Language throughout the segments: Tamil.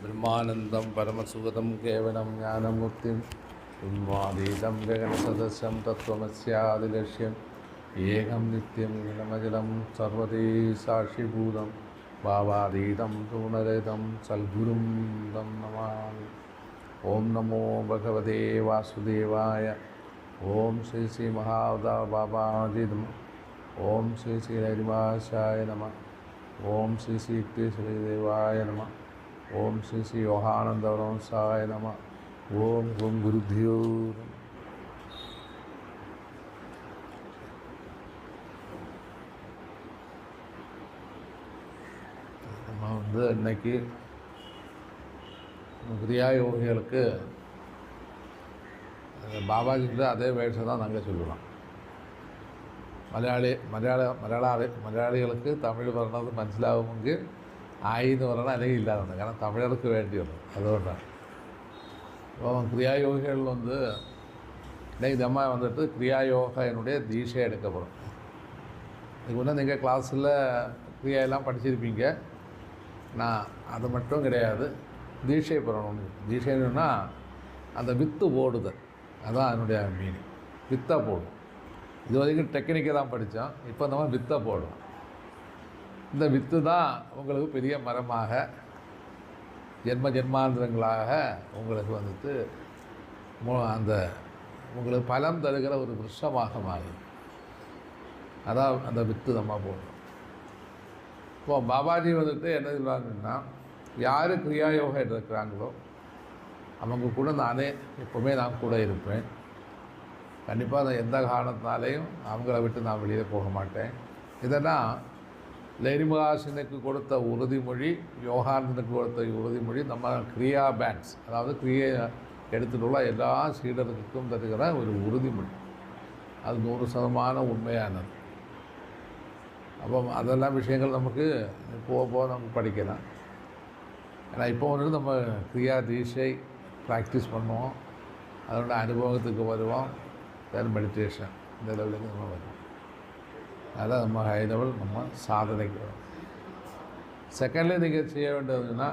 ब्रह्मानन्दं परमसुगतं केवलं ज्ञानमुक्तिं उन्मादीतं गगनसदृशं तत्त्वमस्यादिलक्ष्यम् एकं नित्यं निरमजलं सर्वदी साक्षिभूतं भावातीतं पूर्णरहितं सद्गुरुं तं नमामि। ॐ नमो भगवते वासुदेवाय। ॐ श्री श्री महावतार बाबाजी नमः। ॐ श्री श्री हरिवासाय नमः। ॐ श्री श्री युक्तेश्वरदेवाय नमः। ओम श्री श्री योहानंद वंशाय नमः। ओम ओम गुरुभ्यो नमः। நம்ம இன்னைக்கு கிரியா யோகிகளுக்கு பாபாஜிக்கிட்ட அதே வேஷம் தான் நாங்கள் சொல்லுவோம். മലയാളികൾക്ക് തമിഴ് പറഞ്ഞത് മനസ്സിലാവുമെങ്കിൽ ആയിന്ന് പറയണം, അല്ലെങ്കിൽ ഇല്ലാതെ. കാരണം തമിഴർക്ക് വേണ്ടിയുള്ളൂ, അതുകൊണ്ടാണ്. അപ്പോൾ கிரியாயோகிகள் இன்றைக்கி நம்ம கிரியாயோக என்னுடைய தீட்சை எடுக்க போகிறோம். இதுக்கு முன்னே நீங்கள் கிளாஸில் கிரியாயெல்லாம் படிச்சிருப்பீங்க. நான் அது மட்டும் கிடையாது, தீட்சை பெறணும். தீட்சைன்னா அந்த வித்து போடுதல், அதுதான் அதனுடைய மீனிங். வித்தை போடும். இது வரைக்கும் டெக்னிக்கை தான் படித்தோம், இப்போ நம்ம வித்தை போடுவோம். இந்த வித்து தான் உங்களுக்கு பெரிய மரமாக ஜென்மாந்திரங்களாக உங்களுக்கு அந்த உங்களுக்கு பலம் தருகிற ஒரு விருஷமாக மாறும். அதான் அந்த வித்து நம்ம போடுறோம். இப்போது பாபாஜி என்ன சொல்லுவாங்கன்னா, யார் கிரியாயோகம் எடுக்கிறாங்களோ அவங்க கூட நானே எப்போவுமே நான் கூட இருப்பேன். கண்டிப்பாக நான் எந்த காரணத்தினாலேயும் அவங்கள விட்டு நான் வெளியே போக மாட்டேன். இதெல்லாம் லேரிமகாசனுக்கு கொடுத்த உறுதிமொழி, யோகானந்தனுக்கு கொடுத்த உறுதிமொழி நம்ம கிரியா பேண்ட்ஸ், அதாவது கிரியை எடுத்துகிட்டு உள்ள எல்லா சீடர்களுக்கும் தருகிற ஒரு உறுதிமொழி. அது 100% உண்மையானது. அப்போ அதெல்லாம் விஷயங்கள் நமக்கு போக நமக்கு படிக்கலாம். ஏன்னா இப்போ நம்ம கிரியா தீட்சை ப்ராக்டிஸ் பண்ணுவோம், அதோட அனுபவத்துக்கு வருவோம். தென் மெடிடேஷன் இந்த லெவலுக்கு நம்ம வருவோம். அதான் நம்ம ஹை லெவல் நம்ம சாதனைக்கு வரும். செகண்ட்லி நீங்கள் செய்ய வேண்டியதுன்னா,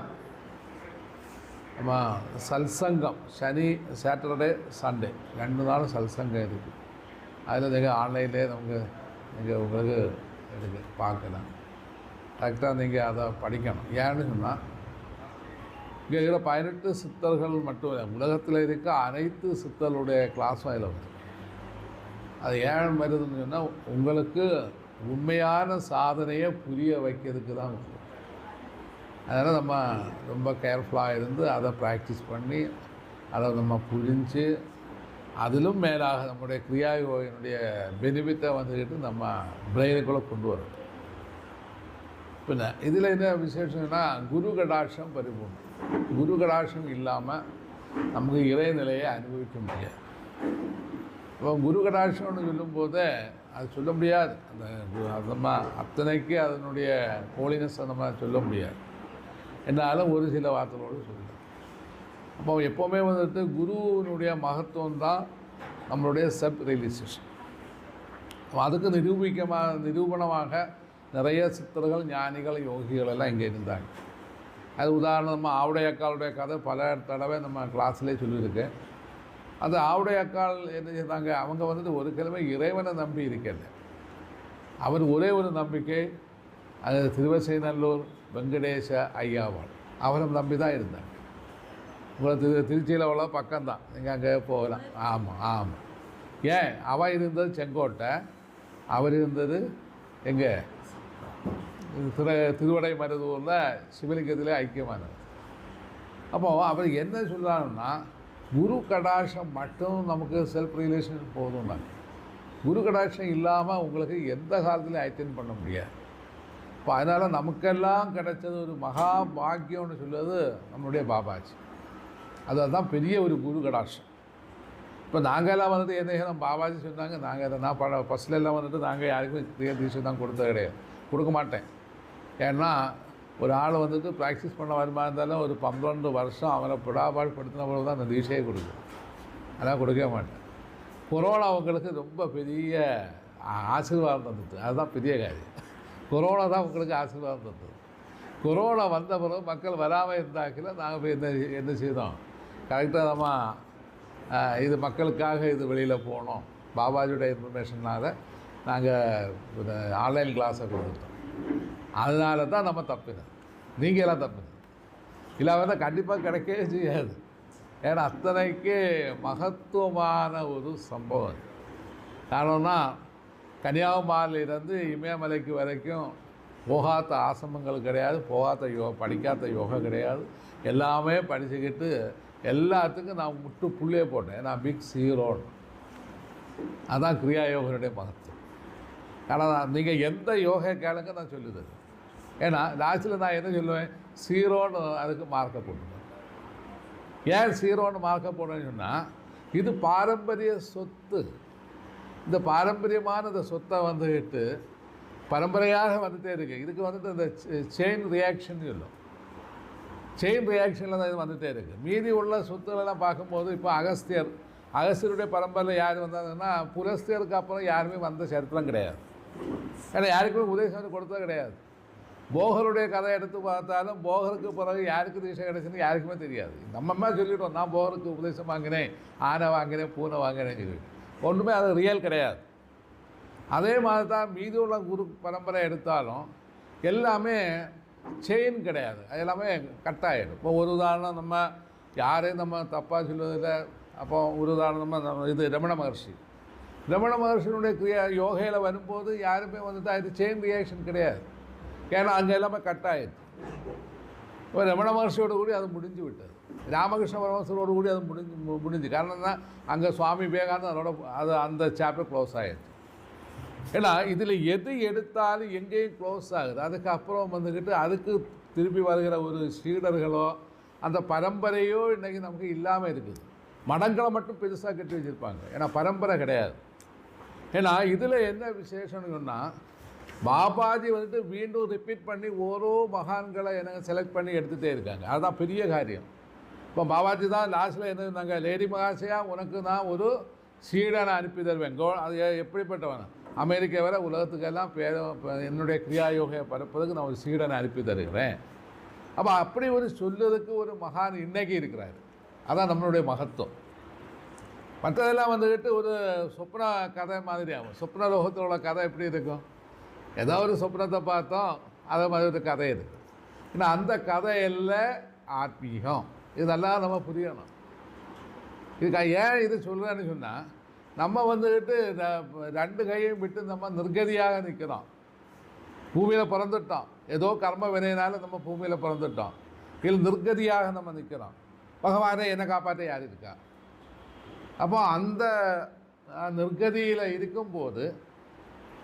நம்ம சல்சங்கம் சாட்டர்டே சண்டே 2 நாள் சல்சங்கம் இருக்குது. அதில் நீங்கள் ஆன்லைன்லேயே உங்களுக்கு பார்க்கலாம். கரெக்டாக நீங்கள் அதை படிக்கணும். ஏன்னு சொன்னால், இங்கே இருக்கிற 18 சித்தர்கள் மட்டும் இல்லை, உலகத்தில் இருக்க அனைத்து சித்தர்களுடைய கிளாஸும் அதில் வருது. அது ஏன் வருதுன்னு சொன்னால், உங்களுக்கு உண்மையான சாதனையை புரிய வைக்கிறதுக்கு தான் வருது. அதனால் நம்ம ரொம்ப கேர்ஃபுல்லாக இருந்து அதை ப்ராக்டிஸ் பண்ணி அதை நம்ம புரிஞ்சு, அதிலும் மேலாக நம்முடைய கிரியாயோகனுடைய பெனிஃபிட்டை நம்ம பிரெயினுக்குள்ளே கொண்டு வரோம். பின்ன இதில் என்ன விசேஷம்னா, குரு கடாட்சம் பரிபூர்ணம். குரு கடாட்சம் இல்லாமல் நமக்கு இறைநிலையை அனுபவிக்க முடியாது. இப்போ குரு கடாட்சம்னு சொல்லும்போதே அது சொல்ல முடியாது. அந்த நம்ம அத்தனைக்கு அதனுடைய ஹோலினஸை நம்ம சொல்ல முடியாது. என்னாலும் ஒரு சில வார்த்தைகளோடு சொல்லலாம். அப்போ எப்போவுமே குருவினுடைய மகத்துவம் தான் நம்மளுடைய செல்ஃப் ரியலைசேஷன். அதுக்கு நிரூபணமாக நிறைய சித்தர்கள், ஞானிகள், யோகிகள் எல்லாம் இங்கே இருந்தாங்க. அது உதாரணமாக ஆவுடைய அக்காளுடைய கதை பல தடவை நம்ம கிளாஸ்லேயே சொல்லியிருக்கேன். அந்த ஆவுடைய அக்காள் என்ன செய்தாங்க, அவங்க ஒரு கிழமை இறைவனை நம்பி இருக்கிறது. அவர் ஒரே ஒரு நம்பிக்கை, அது திருவசைநல்லூர் வெங்கடேச ஐயாவாள். அவரை நம்பி தான் இருந்தாங்க. உங்களுக்கு திருச்சியில் உள்ள பக்கம்தான், நீங்கள் அங்கே போகலாம். ஆமாம். ஏன் அவள் இருந்தது செங்கோட்டை, அவர் இருந்தது எங்கே திருவடை மருதூரில் சிவலிங்கத்திலே ஐக்கியமானது. அப்போது அவர் என்ன சொல்கிறாருன்னா, குரு கடாட்சம் மட்டும் நமக்கு செல்ஃப் ரியலைசேஷன் போதும்னாங்க. குரு கடாட்சம் இல்லாமல் உங்களுக்கு எந்த காலத்துலையும் ஐத்தன் பண்ண முடியாது. இப்போ அதனால் நமக்கெல்லாம் கிடைச்சது ஒரு மகா பாக்கியம்னு சொல்லுவது நம்மளுடைய பாபாஜி. அதுதான் பெரிய ஒரு குரு கடாட்சம். இப்போ நாங்கள்லாம் என்ன பாபாஜி சொன்னாங்க, நாங்கள் நான் ஃபஸ்ட்டில் எல்லாம் நாங்கள் யாருக்கும் கிரியா தீட்சை தான் கொடுக்க மாட்டேன். ஏன்னா ஒரு ஆள் ப்ராக்டிஸ் பண்ண வருமா இருந்தாலும் ஒரு 12 வருஷம் அவனை படாபாடுபடுத்தின போது தான் அந்த தீட்சையை கொடுக்கும். அதெல்லாம் கொடுக்கவே மாட்டேன். கொரோனா அவங்களுக்கு ரொம்ப பெரிய ஆசீர்வாதம் தந்துட்டு, அதுதான் பெரிய காரியம். கொரோனா தான் உங்களுக்கு ஆசீர்வாதம் தந்தது. கொரோனா வந்த பிறகு மக்கள் வராமல் இருந்தாக்கில் நாங்கள் போய் என்ன செய்தோம், கரெக்டாக நம்ம இது மக்களுக்காக இது வெளியில் போகணும், பாபாஜியோட இன்ஃபர்மேஷனால் நாங்கள் ஆன்லைன் கிளாஸை கொடுத்துட்டோம். அதனால தான் நம்ம தப்பினது, நீங்கள் எல்லாம் தப்பினது. இல்லாமல் கண்டிப்பாக கிடைக்கவே செய்யாது. ஏன்னா அத்தனைக்கு மகத்துவமான ஒரு சம்பவம். காரணம்னா கன்னியாகுமரியிலேருந்து இமயமலைக்கு வரைக்கும் போகாத ஆசிரமங்கள் கிடையாது, போகாத படிக்காத யோகா கிடையாது. எல்லாமே படிச்சுக்கிட்டு எல்லாத்துக்கும் நான் முட்டு புள்ளியே போட்டேன். நான் பிக் ஹீரோன்னு. அதான் கிரியா யோகனுடைய மகத்துவம். ஆனால் நீங்கள் எந்த யோகா கேளுங்க நான் சொல்லி தருவேன். ஏன்னா லாஸ்ட்டில் நான் என்ன சொல்லுவேன், சீரோன்னு அதுக்கு மார்க்கை போட்டுருவேன். ஏன் சீரோன்னு மார்க்கை போடணும்னு சொன்னால், இது பாரம்பரிய சொத்து. இந்த பாரம்பரியமான இந்த சொத்தை வந்துக்கிட்டு பரம்பரையாக வந்துகிட்டே இருக்குது. இதுக்கு வந்துட்டு இந்த செயின் ரியாக்ஷன் சொல்லும். செயின் ரியாக்ஷனில் தான் இது வந்துகிட்டே இருக்குது. மீதி உள்ள சொத்துகளெல்லாம் பார்க்கும்போது இப்போ அகஸ்தியருடைய பரம்பரையில் யார் வந்தாங்கன்னா, புலஸ்தியருக்கு அப்புறம் யாருமே வந்த சரித்திரம் கிடையாது. ஏன்னா யாருக்குமே உபதேசம் கொடுத்தது கிடையாது. போகருடைய கதை எடுத்து பார்த்தாலும் போகருக்கு பிறகு யாருக்கு தீட்சை கிடைச்சுன்னு யாருக்குமே தெரியாது. நம்ம சொல்லிவிட்டோம், நான் போகருக்கு உபதேசம் வாங்கினேன், ஆனை வாங்கினேன், பூனை வாங்கினேன்னு சொல்லிவிட்டு ஒன்றுமே அது ரியல் கிடையாது. அதே மாதிரி தான் மீதி உள்ள குரு பரம்பரை எடுத்தாலும் எல்லாமே செயின் கிடையாது, அது எல்லாமே கட்டாயிடும். இப்போ ஒரு உதாரணம், நம்ம யாரையும் நம்ம தப்பாக சொல்வதில்லை. அப்போ ஒரு உதாரணம் நம்ம இது ரமண மகர்ஷியினுடைய கிரியா யோகையில் வரும்போது யாருமே வந்துட்டு இது செயின் ரியாக்ஷன் கிடையாது. ஏன்னா அங்கே எல்லாமே கட்டாயிடுது. இப்போ ரமண மகர்ஷியோடு கூடி அது முடிஞ்சு விட்டது. ராமகிருஷ்ண பரமஹம்சரோடு கூடி அது முடிஞ்சு. காரணம் தான் அங்கே சுவாமி விவேகானந்தர் அதோட அந்த சாப்டர் க்ளோஸ் ஆகிடுச்சு. ஏன்னா இதில் எது எடுத்தாலும் எங்கேயும் க்ளோஸ் ஆகுது. அதுக்கப்புறம் வந்துக்கிட்டு அதுக்கு திருப்பி வருகிற ஒரு ஸ்ரீடர்களோ அந்த பரம்பரையோ இன்றைக்கி நமக்கு இல்லாமல் இருக்குது. மடங்களை மட்டும் பெருசாக கட்டி வச்சுருப்பாங்க, ஏன்னா பரம்பரை கிடையாது. ஏன்னா இதில் என்ன விசேஷம்னு சொன்னால், பாபாஜி வந்துட்டு மீண்டும் ரிப்பீட் பண்ணி ஓரோ மகான்களை எனக்கு செலக்ட் பண்ணி எடுத்துகிட்டே இருக்காங்க. அதுதான் பெரிய காரியம். இப்போ பாபாஜி தான் லாஸ்ட்டில் என்ன இருந்தாங்க, லேடி மகாசையா உனக்கு நான் ஒரு சீடனை அனுப்பி தருவேன். அது எப்படிப்பட்டவன், அமெரிக்கா வர உலகத்துக்கெல்லாம் என்னுடைய கிரியா யோகையை பரப்புறதுக்கு நான் ஒரு சீடனை அனுப்பி தருகிறேன். அப்போ அப்படி ஒரு சொல்லுறதுக்கு ஒரு மகான் இன்றைக்கி இருக்கிறார். அதான் நம்மளுடைய மகத்துவம். மற்றதெல்லாம் வந்துக்கிட்டு ஒரு சொப்ன கதை மாதிரி ஆகும். சொப்ன லோகத்தில் உள்ள கதை எப்படி இருக்கும், ஏதோ ஒரு சொப்னத்தை பார்த்தோம், அதை மாதிரி ஒரு கதை இருக்குது. ஏன்னா அந்த கதையில் ஆத்மீகம் இதெல்லாம் நம்ம புரியணும். இதுக்கு ஏன் இது சொல்கிறேன்னு சொன்னால், நம்ம வந்துக்கிட்டு ரெண்டு கையும் விட்டு நம்ம நிர்கதியாக நிற்கிறோம். பூமியில் பிறந்துட்டோம், ஏதோ கர்ம வினையினால நம்ம பூமியில் பிறந்துட்டோம். இதில் நிர்கதியாக நம்ம நிற்கிறோம். பகவானே என்னை காப்பாற்ற யார் இருக்கா? அப்போ அந்த நிர்கதியில் இருக்கும்போது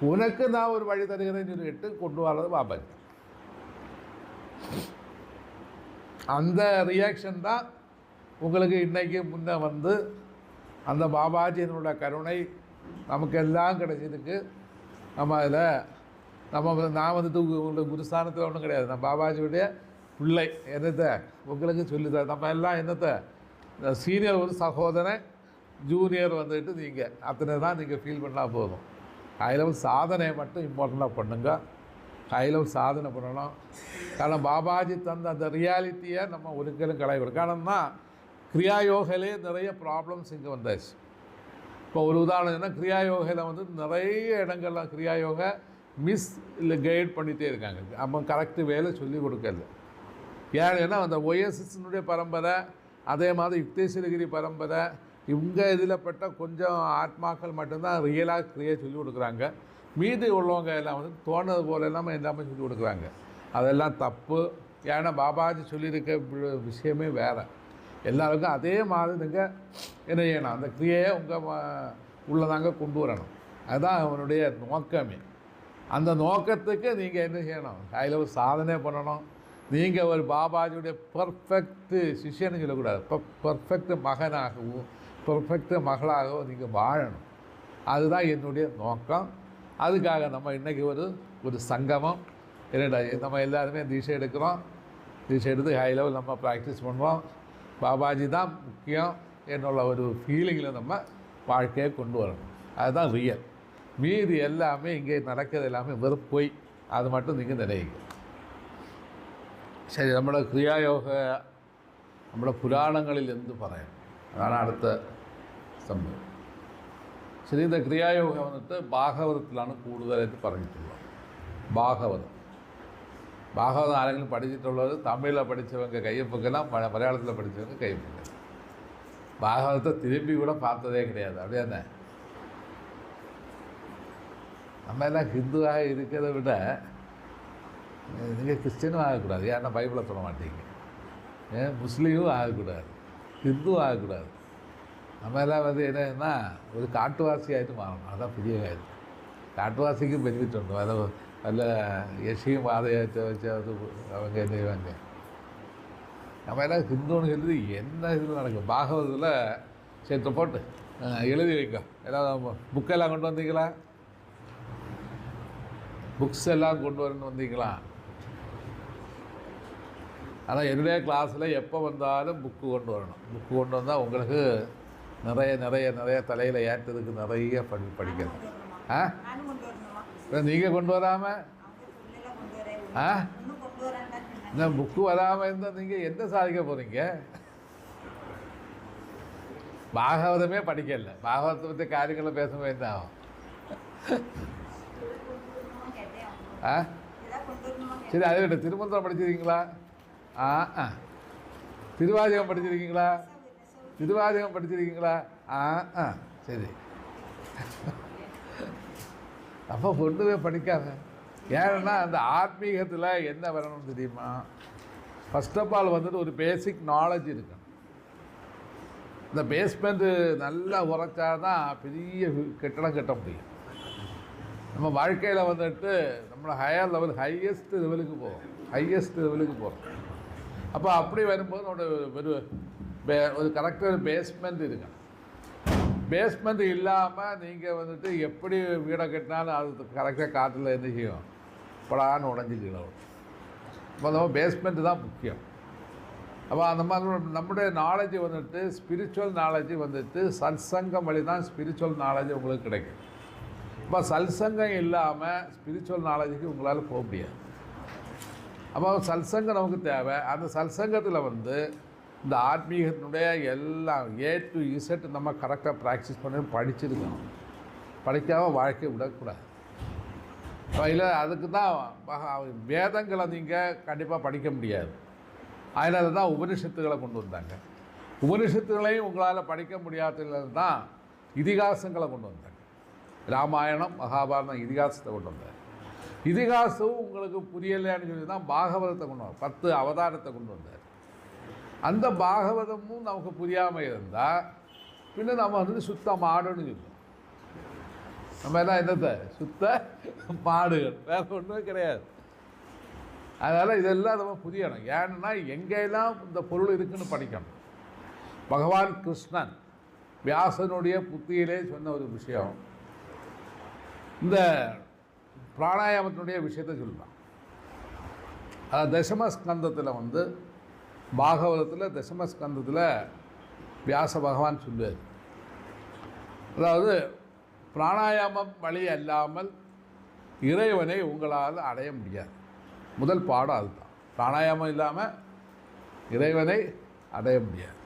உனக்கு நான் ஒரு வழி தருகிறேன்னு சொல்லிட்டு கொண்டு வர்றது பாபாஜி. அந்த ரியாக்ஷன் தான் உங்களுக்கு இன்றைக்கி முன்னே வந்து அந்த பாபாஜியினுடைய கருணை நமக்கு எல்லாம் கிடைச்சிருக்கு. நம்ம அதில் நான் வந்துட்டு உங்களுடைய குருஸ்தானத்தில் ஒன்றும் கிடையாது, நான் பாபாஜியுடைய பிள்ளை. என்னத்தை உங்களுக்கு சொல்லித்தர, நம்ம எல்லாம் என்னத்தை சீனியர் ஒரு சகோதரன், ஜூனியர் வந்துட்டு நீங்கள் அத்தனை தான் நீங்கள் ஃபீல் பண்ணால் போதும். ஹை லெவல் சாதனையை மட்டும் இம்பார்ட்டண்ட்டாக பண்ணுங்க. ஹை லெவல் சாதனை பண்ணணும். காரணம் பாபாஜி தந்த அந்த ரியாலிட்டியை நம்ம ஒருக்கலும் களைவிடும். காரணம்னா கிரியா யோகையிலே நிறைய ப்ராப்ளம்ஸ் இங்கே வந்தாச்சு. இப்போ ஒரு உதாரணம் என்ன, கிரியா யோகையில் வந்து நிறைய இடங்கள்லாம் கிரியா யோகை மிஸ் இல்லை கைட் பண்ணிகிட்டே இருக்காங்க. நம்ம கரெக்டு வேலை சொல்லி கொடுக்கல. ஏன்னா அந்த ஒய்எஸ்எஸ்னுடைய பரம்பரை, அதே மாதிரி யுக்தேஸ்வரகிரி பரம்பரை, இவங்க இதில் பட்ட கொஞ்சம் ஆத்மாக்கள் மட்டும்தான் ரியலாக கிரியை சொல்லி கொடுக்குறாங்க. மீதி உள்ளவங்க எல்லாம் வந்து தோணுது போல எல்லாமே சொல்லி கொடுக்குறாங்க. அதெல்லாம் தப்பு. ஏன்னா பாபாஜி சொல்லியிருக்க விஷயமே வேறு. எல்லாருக்கும் அதே மாதிரி நீங்கள் என்ன செய்யணும், அந்த கிரியையை உங்கள் உள்ளதாங்க கொண்டு வரணும். அதுதான் அவனுடைய நோக்கமே. அந்த நோக்கத்துக்கு நீங்கள் என்ன செய்யணும், கையில் ஒரு சாதனை பண்ணணும். நீங்கள் ஒரு பாபாஜியுடைய பர்ஃபெக்ட்டு சிஷ்யன்னு சொல்லக்கூடாது, பர்ஃபெக்ட் மகனாகவும் பர்ஃபெக்ட் மகளாகவும் நீங்கள் வாழணும். அதுதான் என்னுடைய நோக்கம். அதுக்காக நம்ம இன்றைக்கி ஒரு சங்கமம் என்னடா, நம்ம எல்லாருமே தீட்சை எடுக்கிறோம். தீட்சை எடுத்து ஹை லெவல் நம்ம ப்ராக்டிஸ் பண்ணுவோம். பாபாஜி தான் முக்கியம் என்னுள்ள ஒரு ஃபீலிங்கில் நம்ம வாழ்க்கையை கொண்டு வரணும். அதுதான் ரியல். மீதி எல்லாமே இங்கே நடக்கிறது எல்லாமே வெறும் பொய். அது மட்டும் நீங்கள் நினைங்க. ശരി, നമ്മുടെ ക്രിയായോഗ നമ്മുടെ പുരാണങ്ങളിൽ എന്ത് പറയാം, അതാണ് അടുത്ത സംഭവം. ശരി, இந்த ക്രിയായോഗ വന്നിട്ട് ഭാഗവതത്തിലാണ് കൂടുതലായിട്ട് പറഞ്ഞിട്ടുള്ളത്. ഭാഗവതം ആരെങ്കിലും പഠിച്ചിട്ടുള്ളത് തമിഴിൽ പഠിച്ചവங்க கையப்பக்கலாம், மலையாளத்தில் படித்தவங்க கையப்பக்கலாம். பாகவதத்தை திரும்பி கூட பார்த்ததே கிடையாது. அப்படியே தானே? நம்ம எல்லாம் ஹிந்துவாக இருக்கிறத விட நீங்கள் கிறிஸ்டினும் ஆகக்கூடாது, ஏன்னா பைபிளை சொல்ல மாட்டீங்க. முஸ்லீமும் ஆகக்கூடாது, ஹிந்துவும் ஆகக்கூடாது. நம்ம எல்லாம் வந்து என்னன்னா ஒரு காட்டுவாசி ஆகிட்டு மாறணும். அதுதான் பெரிய காரியம். காட்டுவாசிக்கும் பெனிஃபிட் உண்டு. அதை நல்ல யசியும் பாதையாச்ச வச்சு அது அவங்க என்ன செய்வாங்க. நம்ம எல்லாம் ஹிந்துன்னு எழுதி என்ன இதில் நடக்கும். பாகவதத்தில் சேர்த்து போட்டு எழுதி வைக்கும். எல்லாம் புக்கெல்லாம் கொண்டு வந்தீங்களா? புக்ஸ் எல்லாம் கொண்டு வரணும்னு வந்தீங்களா? ஆனால் என்னுடைய கிளாஸில் எப்போ வந்தாலும் புக்கு கொண்டு வரணும். புக்கு கொண்டு வந்தால் உங்களுக்கு நிறைய நிறைய நிறைய தலையில் ஏற்றதுக்கு நிறைய படிக்கணும். நீங்கள் கொண்டு வராமல் இந்த புக்கு வராமல் இருந்தால் நீங்கள் என்ன சாதிக்க போகிறீங்க? பாகவதமே படிக்கல, பாகவதத்தை பற்றி காரியங்களை பேசும்போது என்ன ஆகும்? சரி, அதை விட திருமந்திரம் படிச்சிருக்கீங்களா? திருவாதிகம் படிச்சிருக்கீங்களா? திருவாதிகம் படிச்சிருக்கீங்களா? சரி. அப்போ ஒன்றுமே படிக்காத. ஏன்னா அந்த ஆத்மீகத்தில் என்ன வரணும்னு தெரியுமா? ஃபர்ஸ்ட் ஆஃப் ஆல் வந்துட்டு ஒரு பேசிக் நாலேஜ் இருக்கணும். இந்த பேஸ்மெண்ட்டு நல்லா உரைச்சா தான் பெரிய கட்டடம் கட்ட முடியும். நம்ம வாழ்க்கையில் வந்துட்டு நம்மளை ஹையர் லெவல் ஹையஸ்ட் லெவலுக்கு போகிறோம். அப்போ அப்படி வரும்போது ஒரு கரெக்டான பேஸ்மெண்ட் இருக்கணும். பேஸ்மெண்ட் இல்லாமல் நீங்கள் வந்துட்டு எப்படி வீடை கட்டினாலும் அது கரெக்டாக காற்றில் என்ன செய்யும், படான்னு உடஞ்சிக்கலாம். அப்போ நம்ம பேஸ்மெண்ட்டு தான் முக்கியம். அப்போ அந்த மாதிரி நம்முடைய நாலேஜ் வந்துட்டு ஸ்பிரிச்சுவல் நாலேஜ் வந்துட்டு சத்சங்கம் வழி தான் ஸ்பிரிச்சுவல் நாலேஜ் உங்களுக்கு கிடைக்கும். அப்போ சத்சங்கம் இல்லாமல் ஸ்பிரிச்சுவல் நாலேஜுக்கு உங்களால் போக முடியாது. அப்போ சத்சங்கம் நமக்கு தேவை. அந்த சத்சங்கத்தில் வந்து இந்த ஆத்மீகத்தினுடைய எல்லாம் A to Z நம்ம கரெக்டாக ப்ராக்டிஸ் பண்ணி படிச்சிருக்கணும். படிக்காமல் வாழ்க்கையை விடக்கூடாது. இல்லை, அதுக்கு தான் வேதங்களை நீங்கள் கண்டிப்பாக படிக்க முடியாது. அதனால தான் உபனிஷத்துகளை கொண்டு வந்தாங்க. உபனிஷத்துகளையும் உங்களால் படிக்க முடியாததுல தான் இதிகாசங்களை கொண்டு வந்தாங்க. ராமாயணம், மகாபாரதம், இதிகாசத்தை கொண்டு வந்தார். இதிகாசமும் உங்களுக்கு புரியலைன்னு சொல்லி தான் பாகவதத்தை கொண்டு வந்தார். 10 அவதாரத்தை கொண்டு வந்தார். அந்த பாகவதமும் நமக்கு புரியாமல் இருந்தால் பின்ன நம்ம வந்து சுத்த மாடுன்னு சொல்லுவோம். நம்ம எல்லாம் என்னத்தை சுத்த மாடுகள், வேறு ஒன்றுமே கிடையாது. அதனால் இதெல்லாம் நம்ம புரியணும். ஏன்னா எங்கெல்லாம் இந்த பொருள் இருக்குதுன்னு படிக்கணும். பகவான் கிருஷ்ணன் வியாசனுடைய புத்தியிலே சொன்ன ஒரு விஷயம், இந்த பிராணாயாமத்தினுடைய விஷயத்தை சொல்லலாம். அது தசமஸ்கந்தத்தில் வந்து பாகவதத்தில் தசமஸ்கந்தத்தில் வியாச பகவான் சொல்லுவார். அதாவது பிராணாயாமம் வழி அல்லாமல் இறைவனை உங்களால் அடைய முடியாது. முதல் பாடம் அதுதான். பிராணாயாமம் இல்லாமல் இறைவனை அடைய முடியாது.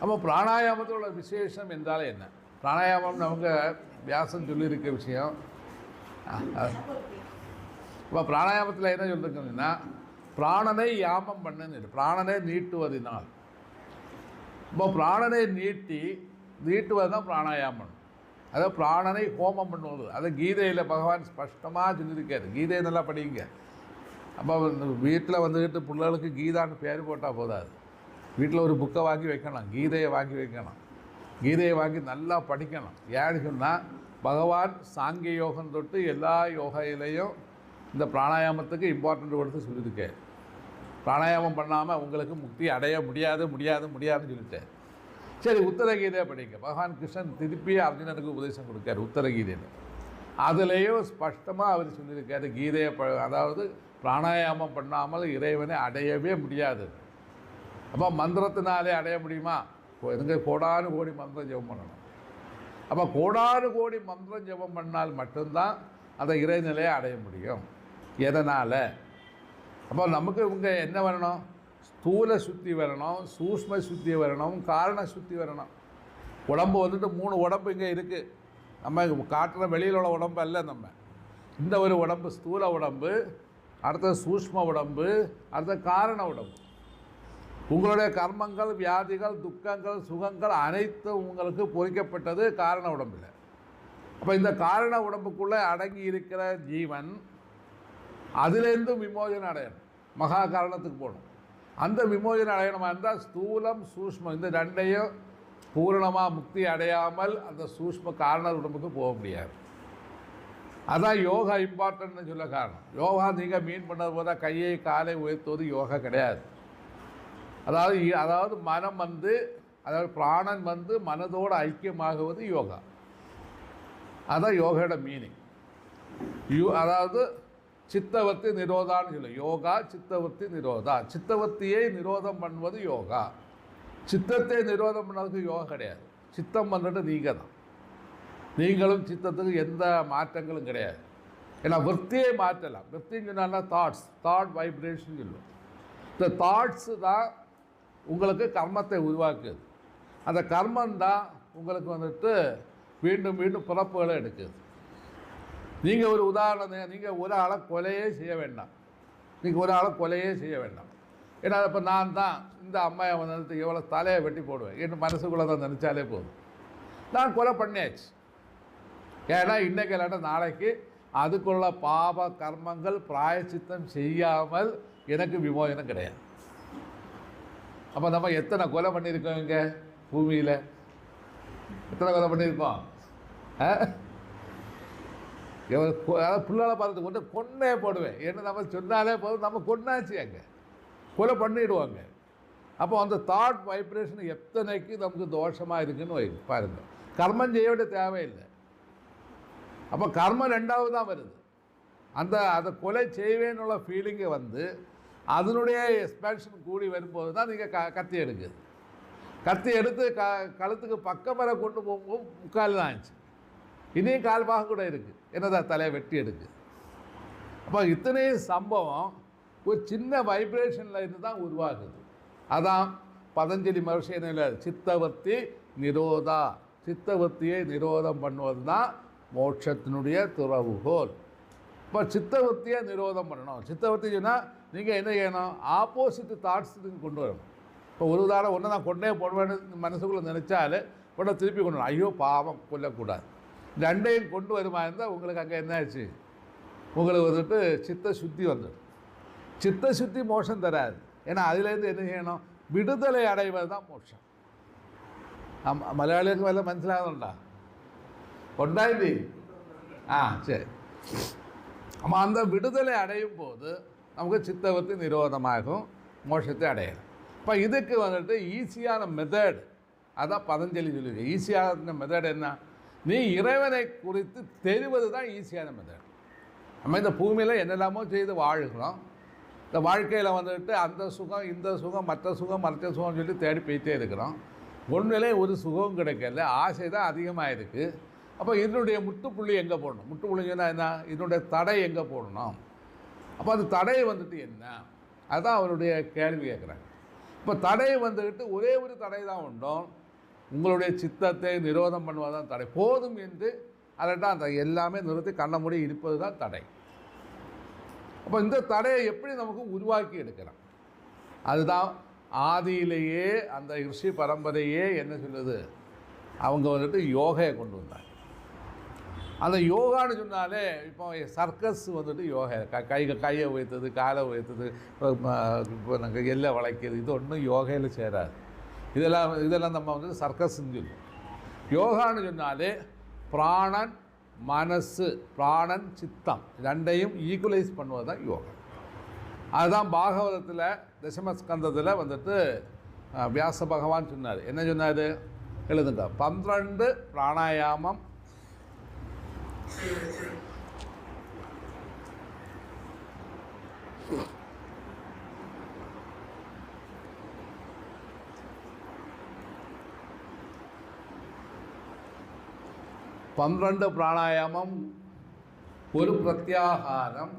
அப்போ பிராணாயாமத்தோட விசேஷம் என்றாலே என்ன? பிராணாயாமம் நமக்கு வியாசம் சொல்லியிருக்க விஷயம். இப்போ பிராணாயாமத்தில் என்ன சொல்லியிருக்கீங்கன்னா, பிராணனை யாமம் பண்ணுன்னு, பிராணனை நீட்டுவதினால். இப்போ பிராணனை நீட்டுவது தான் பிராணாயாமம். அதாவது பிராணனை ஹோமம் பண்ணுவது. அதை கீதையில் பகவான் ஸ்பஷ்டமாக சொல்லியிருக்காரு. கீதையை நல்லா படிங்க. அப்போ வீட்டில் வந்துக்கிட்டு பிள்ளைகளுக்கு கீதான்னு பேர் போட்டால் போதாது. வீட்டில் ஒரு புக்கை வாங்கி வைக்கணும், கீதையை வாங்கி வைக்கணும். கீதையை வாங்கி நல்லா படிக்கணும். ஏன்னு சொன்னால் பகவான் சாங்கிய யோகம் தொட்டு எல்லா யோகையிலையும் இந்த பிராணாயாமத்துக்கு இம்பார்ட்டன்ட் கொடுத்து சொல்லியிருக்கேன். பிராணாயாமம் பண்ணாமல் உங்களுக்கு முக்தி அடைய முடியாதுன்னு சொல்லிட்டேன். சரி, உத்தரகீதையை படிங்க. பகவான் கிருஷ்ணன் திருப்பி அர்ஜுனனுக்கு உபதேசம் கொடுக்காரு உத்தரகீதையில். அதுலேயும் ஸ்பஷ்டமாக அவர் சொல்லியிருக்காரு, கீதையை அதாவது பிராணாயாமம் பண்ணாமல் இறைவனை அடையவே முடியாது. அப்போ மந்திரத்தினாலே அடைய முடியுமா? கோடானு கோடி மந்திரம் ஜெபம் பண்ணணும். அப்போ கோடானு கோடி மந்திரம் ஜெபம் பண்ணால் மட்டும்தான் அந்த இறைநிலையை அடைய முடியும். எதனால்? அப்போ நமக்கு இவங்க என்ன வரணும்? ஸ்தூல சுத்தி வரணும், சூஷ்ம சுத்தி வரணும், காரண சுத்தி வரணும். உடம்பு வந்துட்டு 3 உடம்பு இங்கே இருக்குது. நம்ம காட்டுற வெளியில் உள்ள உடம்பு அல்ல. நம்ம இந்த ஒரு உடம்பு ஸ்தூல உடம்பு, அடுத்த சூஷ்ம உடம்பு, அடுத்த காரண உடம்பு. உங்களுடைய கர்மங்கள், வியாதிகள், துக்கங்கள், சுகங்கள் அனைத்தும் உங்களுக்கு பொறிக்கப்பட்டது காரண உடம்பில். அப்போ இந்த காரண உடம்புக்குள்ளே அடங்கி இருக்கிற ஜீவன் அதிலேருந்து விமோசனம் அடையணும், மகா காரணத்துக்கு போகணும். அந்த விமோசனம் அடையணுமா இருந்தால் ஸ்தூலம் சூஷ்மம் இந்த ரெண்டையும் பூரணமாக முக்தி அடையாமல் அந்த சூஷ்ம காரண உடம்புக்கு போக முடியாது. அதான் யோகா இம்பார்ட்டன்ட்னு சொல்ல காரணம். யோகா நீங்கள் மீன் பண்ணது போது கையை காலை உயர்த்துவது யோகா கிடையாது. அதாவது மனம் அதாவது பிராணன் மனதோடு ஐக்கியமாகுவது யோகா. அதான் யோகாவோட மீனிங். அதாவது சித்தவர்த்தி நிரோதான்னு சொல்ல. யோகா சித்தவர்த்தி நிரோதா. சித்தவர்த்தியை நிரோதம் பண்ணுவது யோகா. சித்தத்தை நிரோதம் பண்ணதுக்கு யோகா கிடையாது. சித்தம் வந்துட்டு நீங்கள் தான். நீங்களும் சித்தத்துக்கு எந்த மாற்றங்களும் கிடையாது. ஏன்னா விற்த்தியை மாற்றலாம். விற்த்தின்னு சொன்னால் தாட் வைப்ரேஷன் சொல்லும். இந்த தாட்ஸு தான் உங்களுக்கு கர்மத்தை உருவாக்குது. அந்த கர்மந்தான் உங்களுக்கு வந்துட்டு மீண்டும் மீண்டும் பிறப்புகளை எடுக்குது. நீங்கள் ஒரு உதாரணம், நீங்கள் ஒரு ஆளை கொலையே செய்ய வேண்டாம். ஏன்னா இப்போ நான் தான் இந்த அம்மாவை வந்துட்டு எவ்வளோ தலையை வெட்டி போடுவேன் என் மனசுக்குள்ளே தான் நினச்சாலே போதும். நான் கொலை பண்ணியாச்சு. ஏன்னா இன்றைக்கு இல்லாட்ட நாளைக்கு அதுக்குள்ள பாப கர்மங்கள் பிராயச்சித்தம் செய்யாமல் எனக்கு விமோசனம் கிடையாது. அப்போ நம்ம எத்தனை கொலை பண்ணியிருக்கோம் இங்கே பூமியில்? எத்தனை கொலை பண்ணியிருக்கோம்? அதாவது பிள்ளைகளை பார்த்து கொன்னே போடுவேன். என்ன நம்ம சொன்னாலே போதும், நம்ம கொன்னாச்சு அங்கே கொலை பண்ணிடுவாங்க. அப்போ அந்த தாட் வைப்ரேஷன் எத்தனைக்கு நமக்கு தோஷமாக இருக்குன்னு பாருங்கள். கர்மம் செய்ய வேண்டிய தேவையில்லை. அப்போ கர்மம் ரெண்டாவது தான் வருது. அதை கொலை செய்வேன்னுள்ள ஃபீலிங்கை அதனுடைய எக்ஸ்பேன்ஷன் கூடி வரும்போது தான் நீங்கள் கத்தி எடுக்குது. கத்தி எடுத்து கழுத்துக்கு பக்கம் வர கொண்டு போகும்போது 3/4 தான் ஆச்சு. இனியும் 1/4 பாகம் கூட இருக்குது. என்னதான் தலையை வெட்டி எடுக்குது. அப்போ இத்தனை சம்பவம் ஒரு சின்ன வைப்ரேஷனில் இருந்து தான் உருவாகுது. அதான் பதஞ்சலி மகர்ஷி என்ன சித்தவர்த்தி நிரோதா. சித்தவர்த்தியை நிரோதம் பண்ணுவது தான் மோட்சத்தினுடைய துறவுகோல். இப்போ சித்தவர்த்தியை நிரோதம் பண்ணணும். சித்தவர்த்தி சொன்னால் நீங்கள் என்ன செய்யணும்? ஆப்போசிட் தாட்ஸுக்கு கொண்டு வரணும். இப்போ ஒரு உதாரணம் ஒன்று நான் கொண்டே போடுவேன்னு மனசுக்குள்ளே நினச்சாலே உடனே திருப்பி கொண்டு வரணும். ஐயோ பாவம் கொல்லக்கூடாது. ரெண்டையும் கொண்டு வருமா இருந்தால் உங்களுக்கு அங்கே என்ன ஆச்சு? உங்களுக்கு வந்துட்டு சித்த சுத்தி வந்துடும். சித்த சுத்தி மோட்சம் தராது. ஏன்னா அதுலேருந்து என்ன செய்யணும்? விடுதலை அடைவது தான் மோட்சம். மலையாளிகளுக்கு வല്ല മനസ്സിലാകുന്നുണ്ടോ? கொண்டாயில்லை? சரி. நம்ம அந்த விடுதலை அடையும் போது நமக்கு சித்தவர்த்தி நிரோதமாகும், மோட்சத்தை அடையலாம். இப்போ இதுக்கு வந்துட்டு ஈஸியான மெத்தட் அதான் பதஞ்சலி சொல்லியிருக்கு. ஈஸியான மெத்தட் என்ன? நீ இறைவனை குறித்து தெரிவது தான் ஈஸியான மெத்தட். நம்ம இந்த பூமியில் என்னெல்லாமோ செய்து வாழ்கிறோம். இந்த வாழ்க்கையில் வந்துட்டு அந்த சுகம், இந்த சுகம், மற்ற சுகம்னு சொல்லி தேடி போயிட்டே இருக்கிறோம். ஒன்றிலே ஒரு சுகம் கிடைக்கல, ஆசை தான் அதிகமாக இருக்குது. அப்போ இதனுடைய முட்டுப்புள்ளி எங்கே போடணும்? முட்டுப்புள்ளிங்கன்னா என்ன? இதனுடைய தடை எங்கே போடணும்? அப்போ அந்த தடை வந்துட்டு என்ன? அதுதான் அவருடைய கேள்வி கேட்குறாங்க. இப்போ தடை வந்துக்கிட்டு ஒரே ஒரு தடை தான் உண்டும். உங்களுடைய சித்தத்தை நிரோதம் பண்ணுவதுதான் தடை. போதும் என்று அதைத்தான் அந்த எல்லாமே நிறுத்தி கண்ண மூடி இருப்பது தான் தடை. அப்போ இந்த தடையை எப்படி நமக்கு உருவாக்கி எடுக்கலாம்? அதுதான் ஆதியிலேயே அந்த ரிஷி பரம்பரையே என்ன சொல்லுது? அவங்க வந்துட்டு யோகையை கொண்டு வந்தாங்க. அந்த யோகான்னு சொன்னாலே இப்போ சர்க்கஸ் வந்துட்டு யோகா, கையை உயர்த்தது, காலை உயர்த்தது, எல்லை வளைக்கிறது, இது ஒன்றும் யோகையில் சேராது. இதெல்லாம் நம்ம வந்து சர்க்கஸ்ன்னு சொல்லுவோம். யோகான்னு சொன்னாலே பிராணன் மனசு, பிராணன் சித்தம் ரெண்டையும் ஈக்குவலைஸ் பண்ணுவது தான் யோகா. அதுதான் பாகவதத்தில் தசமஸ்கந்தத்தில் வந்துட்டு வியாச பகவான் சொன்னார். என்ன சொன்னார்? எழுதுங்க. 12 பிராணாயாமம், 12 பிராணாயாமம், ஒரு பிரத்யாகாரம்,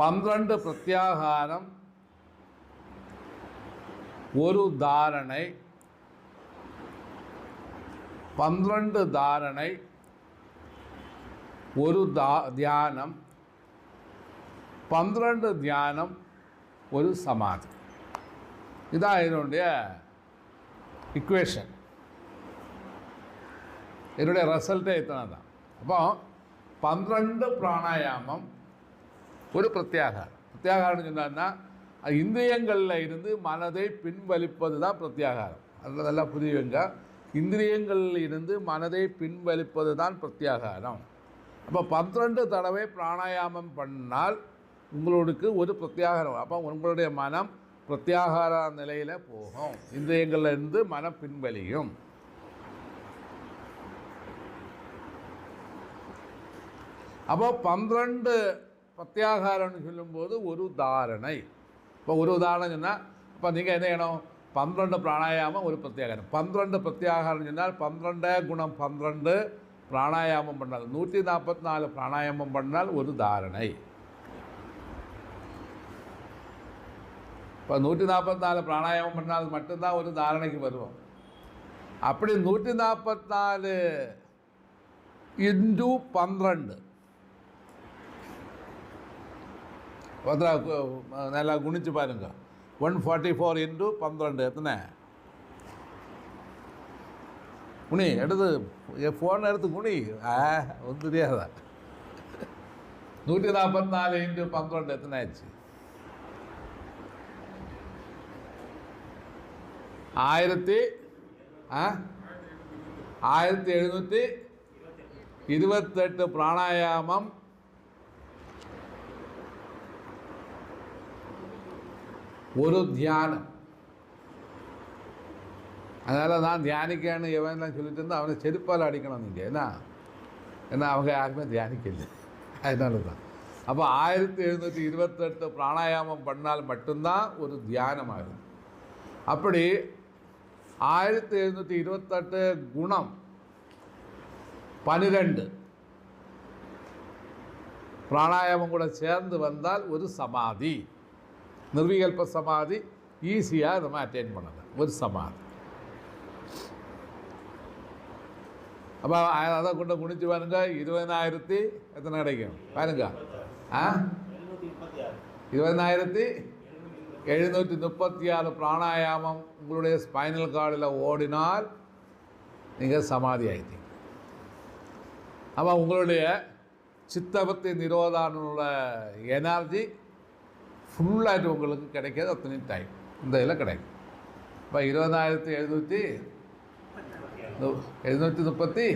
12 பிரத்யாகாரம், ஒரு தாரணை, 12 தாரணை, ஒரு தியானம், 12 தியானம், ஒரு சமாதி. இதான் என்னுடைய இக்குவேஷன். என்னுடைய ரிசல்ட்டே இத்தனை தான். அப்போ 12 பிராணாயாமம், ஒரு பிரத்யாகாரம். பிரத்யாகாரம்னு சொன்னான்னா இந்திரியங்களில் இருந்து மனதை பின்வலிப்பது தான் பிரத்யாகாரம். அதில் நல்லா புரியுங்க. இந்திரியங்களில் இருந்து மனதை பின்வலிப்பது தான் பிரத்யாகாரம். அப்போ 12 தடவை பிராணாயாமம் பண்ணால் உங்களுக்கு ஒரு பிரத்யாகாரம். அப்போ உங்களுடைய மனம் பிரத்யாகார நிலையில் போகும். இந்திரியங்களில் இருந்து மனம் பின்வலியும். அப்போ 12 பிரத்யாகாரம்னு சொல்லும்போது ஒரு தாரணை. இப்போ ஒரு உதாரணம் சொன்னால் இப்போ நீங்கள் என்ன செய்யணும்? 12 பிராணாயாமம், ஒரு பிரத்யாகாரம். 12 பிரத்யாகாரம் சொன்னால் 12 குணம் 12 பிராணாயாமம் பண்ணால் 144 பிராணாயாமம் பண்ணால் ஒரு தாரணை. இப்போ 144 பிராணாயாமம் பண்ணால் மட்டும்தான் ஒரு தாரணைக்கு வருவோம். அப்படி 144 × 12 நல்லா குணிச்சு பாருங்க. 144 × 12 எத்தனை? குனி எடுத்து ஃபோன் எடுத்து குனி. ஒன்று தெரியாதா? 144 × 12 எத்தனை ஆச்சு? 1728 பிராணாயாமம், ஒரு தியானம். அதனால் நான் தியானிக்கன்னு எவன்லாம் சொல்லிட்டு இருந்தால் அவனை செருப்பால் அடிக்கணும் நீங்கள். ஏன்னா அவங்க யாருமே தியானிக்கல. அதனால தான். அப்போ 1728 பிராணாயாமம் பண்ணால் மட்டும்தான் ஒரு தியானம் ஆகுது. அப்படி 1728 குணம் 12 பிராணாயாமம் கூட சேர்ந்து வந்தால் ஒரு சமாதி. நிர்விகல்ப சமாதி ஈஸியாக நம்ம அட்டெயின் பண்ணலாம். ஒரு சமாதி. அப்போ அதை கொண்டு குணிச்சு பாருங்க. 20,000 எத்தனை கிடைக்கும் பாருங்க. 20,736 பிராணாயாமம் உங்களுடைய ஸ்பைனல் கார்டில் ஓடினால் நீங்கள் சமாதி ஆகிட்டீங்க. அப்போ உங்களுடைய சித்தபக்தி நிரோதானோட எனர்ஜி ஃபுல்லாகிட்டு உங்களுக்கு கிடைக்காது. அத்தனை டைம் இந்த இதில் கிடைக்கும். இப்போ 20,736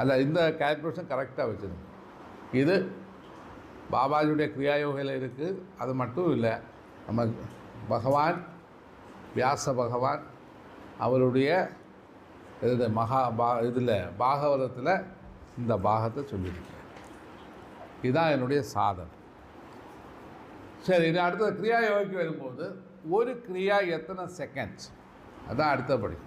அல்ல. இந்த கால்குலேஷன் கரெக்டாக வச்சுருங்க. இது பாபாஜியுடைய கிரியாயோகையில் இருக்குது. அது மட்டும் இல்லை, நம்ம பகவான் வியாச பகவான் அவருடைய இதில் பாகவதத்தில் இந்த பாகத்தை சொல்லியிருக்கேன். இதுதான் என்னுடைய சாதனை. சரி, இது அடுத்த கிரியா யோகிக்கு வரும்போது ஒரு கிரியா எத்தனை செகண்ட்ஸ், அதான் அடுத்தபடி.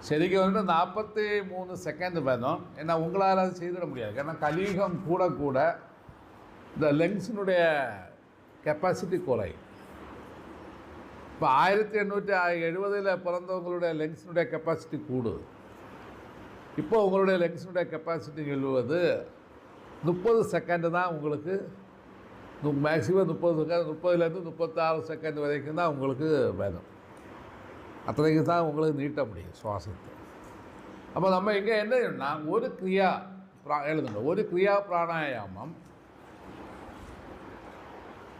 சரிக்கு வந்துட்டு 43 செகண்ட் வேணும். ஏன்னா உங்களால் அது செய்திட முடியாது. ஏன்னா கலியுகம் கூட கூட இந்த லெங்ஸினுடைய கெப்பாசிட்டி குறையும். இப்போ 1870 பிறந்தவங்களுடைய லெங்ஸினுடைய கெப்பாசிட்டி கூடுது. இப்போ உங்களுடைய லெங்ஸினுடைய கெப்பாசிட்டி சொல்லுவது 30 செகண்டு தான். உங்களுக்கு மேக்ஸிமம் 30 செகண்ட், 30லேருந்து 36 செகண்ட் வரைக்கும் தான் உங்களுக்கு வேணும். அத்தனைக்கு தான் உங்களுக்கு நீட்ட முடியும் சுவாசத்தை. அப்போ நம்ம இங்கே என்னன்னா ஒரு கிரியா எழுதுங்க. ஒரு கிரியா பிராணாயாமம்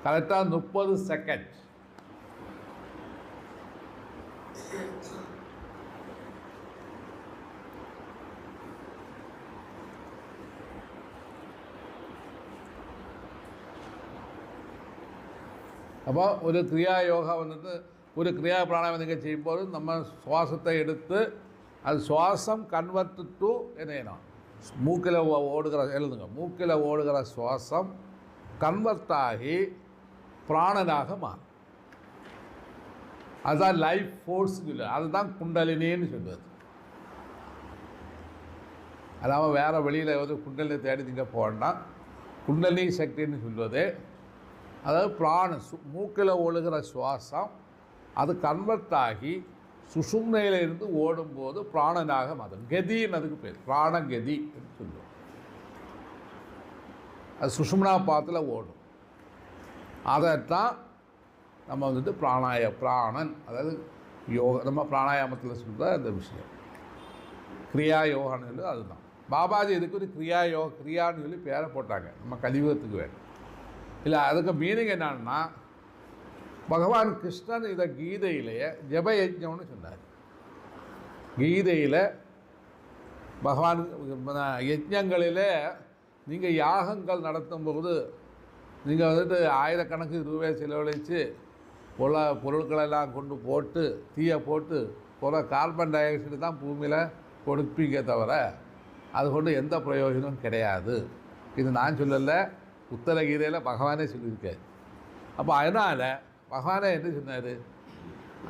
கரெக்டாக 30 செகண்ட். அப்போ ஒரு கிரியா யோகா வந்துட்டு ஒரு கிரியா பிராணாயாமம் நீங்கள் செய்யும்போது நம்ம சுவாசத்தை எடுத்து அது சுவாசம் கன்வெர்ட் டு என்ன மூக்கில் ஓடுகிற எழுதுங்க. மூக்கில் ஓடுகிற சுவாசம் கன்வெர்ட் ஆகி பிராணனாக மாறும். அதுதான் லைஃப் ஃபோர்ஸ்னு சொல்லு. அதுதான் குண்டலினின்னு சொல்லுவது. அதாவது வேறு வெளியில் வந்து குண்டலினி தேடி நீங்கள் போனால் குண்டலினி சக்தின்னு சொல்வது அதாவது பிராணம் மூக்கில் ஒழுகிற சுவாசம் அது கன்வெர்ட் ஆகி சுஷும்னையில் இருந்து ஓடும்போது பிராணனாக மாறும். கதின்னு அதுக்கு பேர், பிராணகதி என்று சொல்லுவோம். அது சுஷும்னா பாத்தில் ஓடும். அதைத்தான் நம்ம வந்துட்டு பிராணன், அதாவது யோகா, நம்ம பிராணாயாமத்தில் சொல்கிற அந்த விஷயம் கிரியா யோகான்னு சொல்லி அதுதான். பாபாஜி இதுக்கு ஒரு கிரியான்னு சொல்லி பேரை போட்டாங்க, நம்ம கலியுகத்துக்கு வேணும். இல்லை அதுக்கு மீனிங் என்னன்னா, பகவான் கிருஷ்ணன் இதை கீதையிலேயே ஜபயஜம்னு சொன்னார். கீதையில் பகவான் யஜ்ஞங்களில் நீங்கள் யாகங்கள் நடத்தும்போது நீங்கள் வந்துட்டு ஆயிரக்கணக்கு ரூபாய் செலவழித்து பொருட்களெல்லாம் கொண்டு போட்டு தீயை போட்டு கார்பன் டை ஆக்சைடு தான் பூமியில் கொடுப்பீங்க தவிர அது கொண்டு எந்த பிரயோஜனமும் கிடையாது. இது நான் சொல்லலை, உத்தரகீதையில் பகவானே சொல்லியிருக்காரு. அப்போ அதனால் பகவானே என்ன சொன்னார்,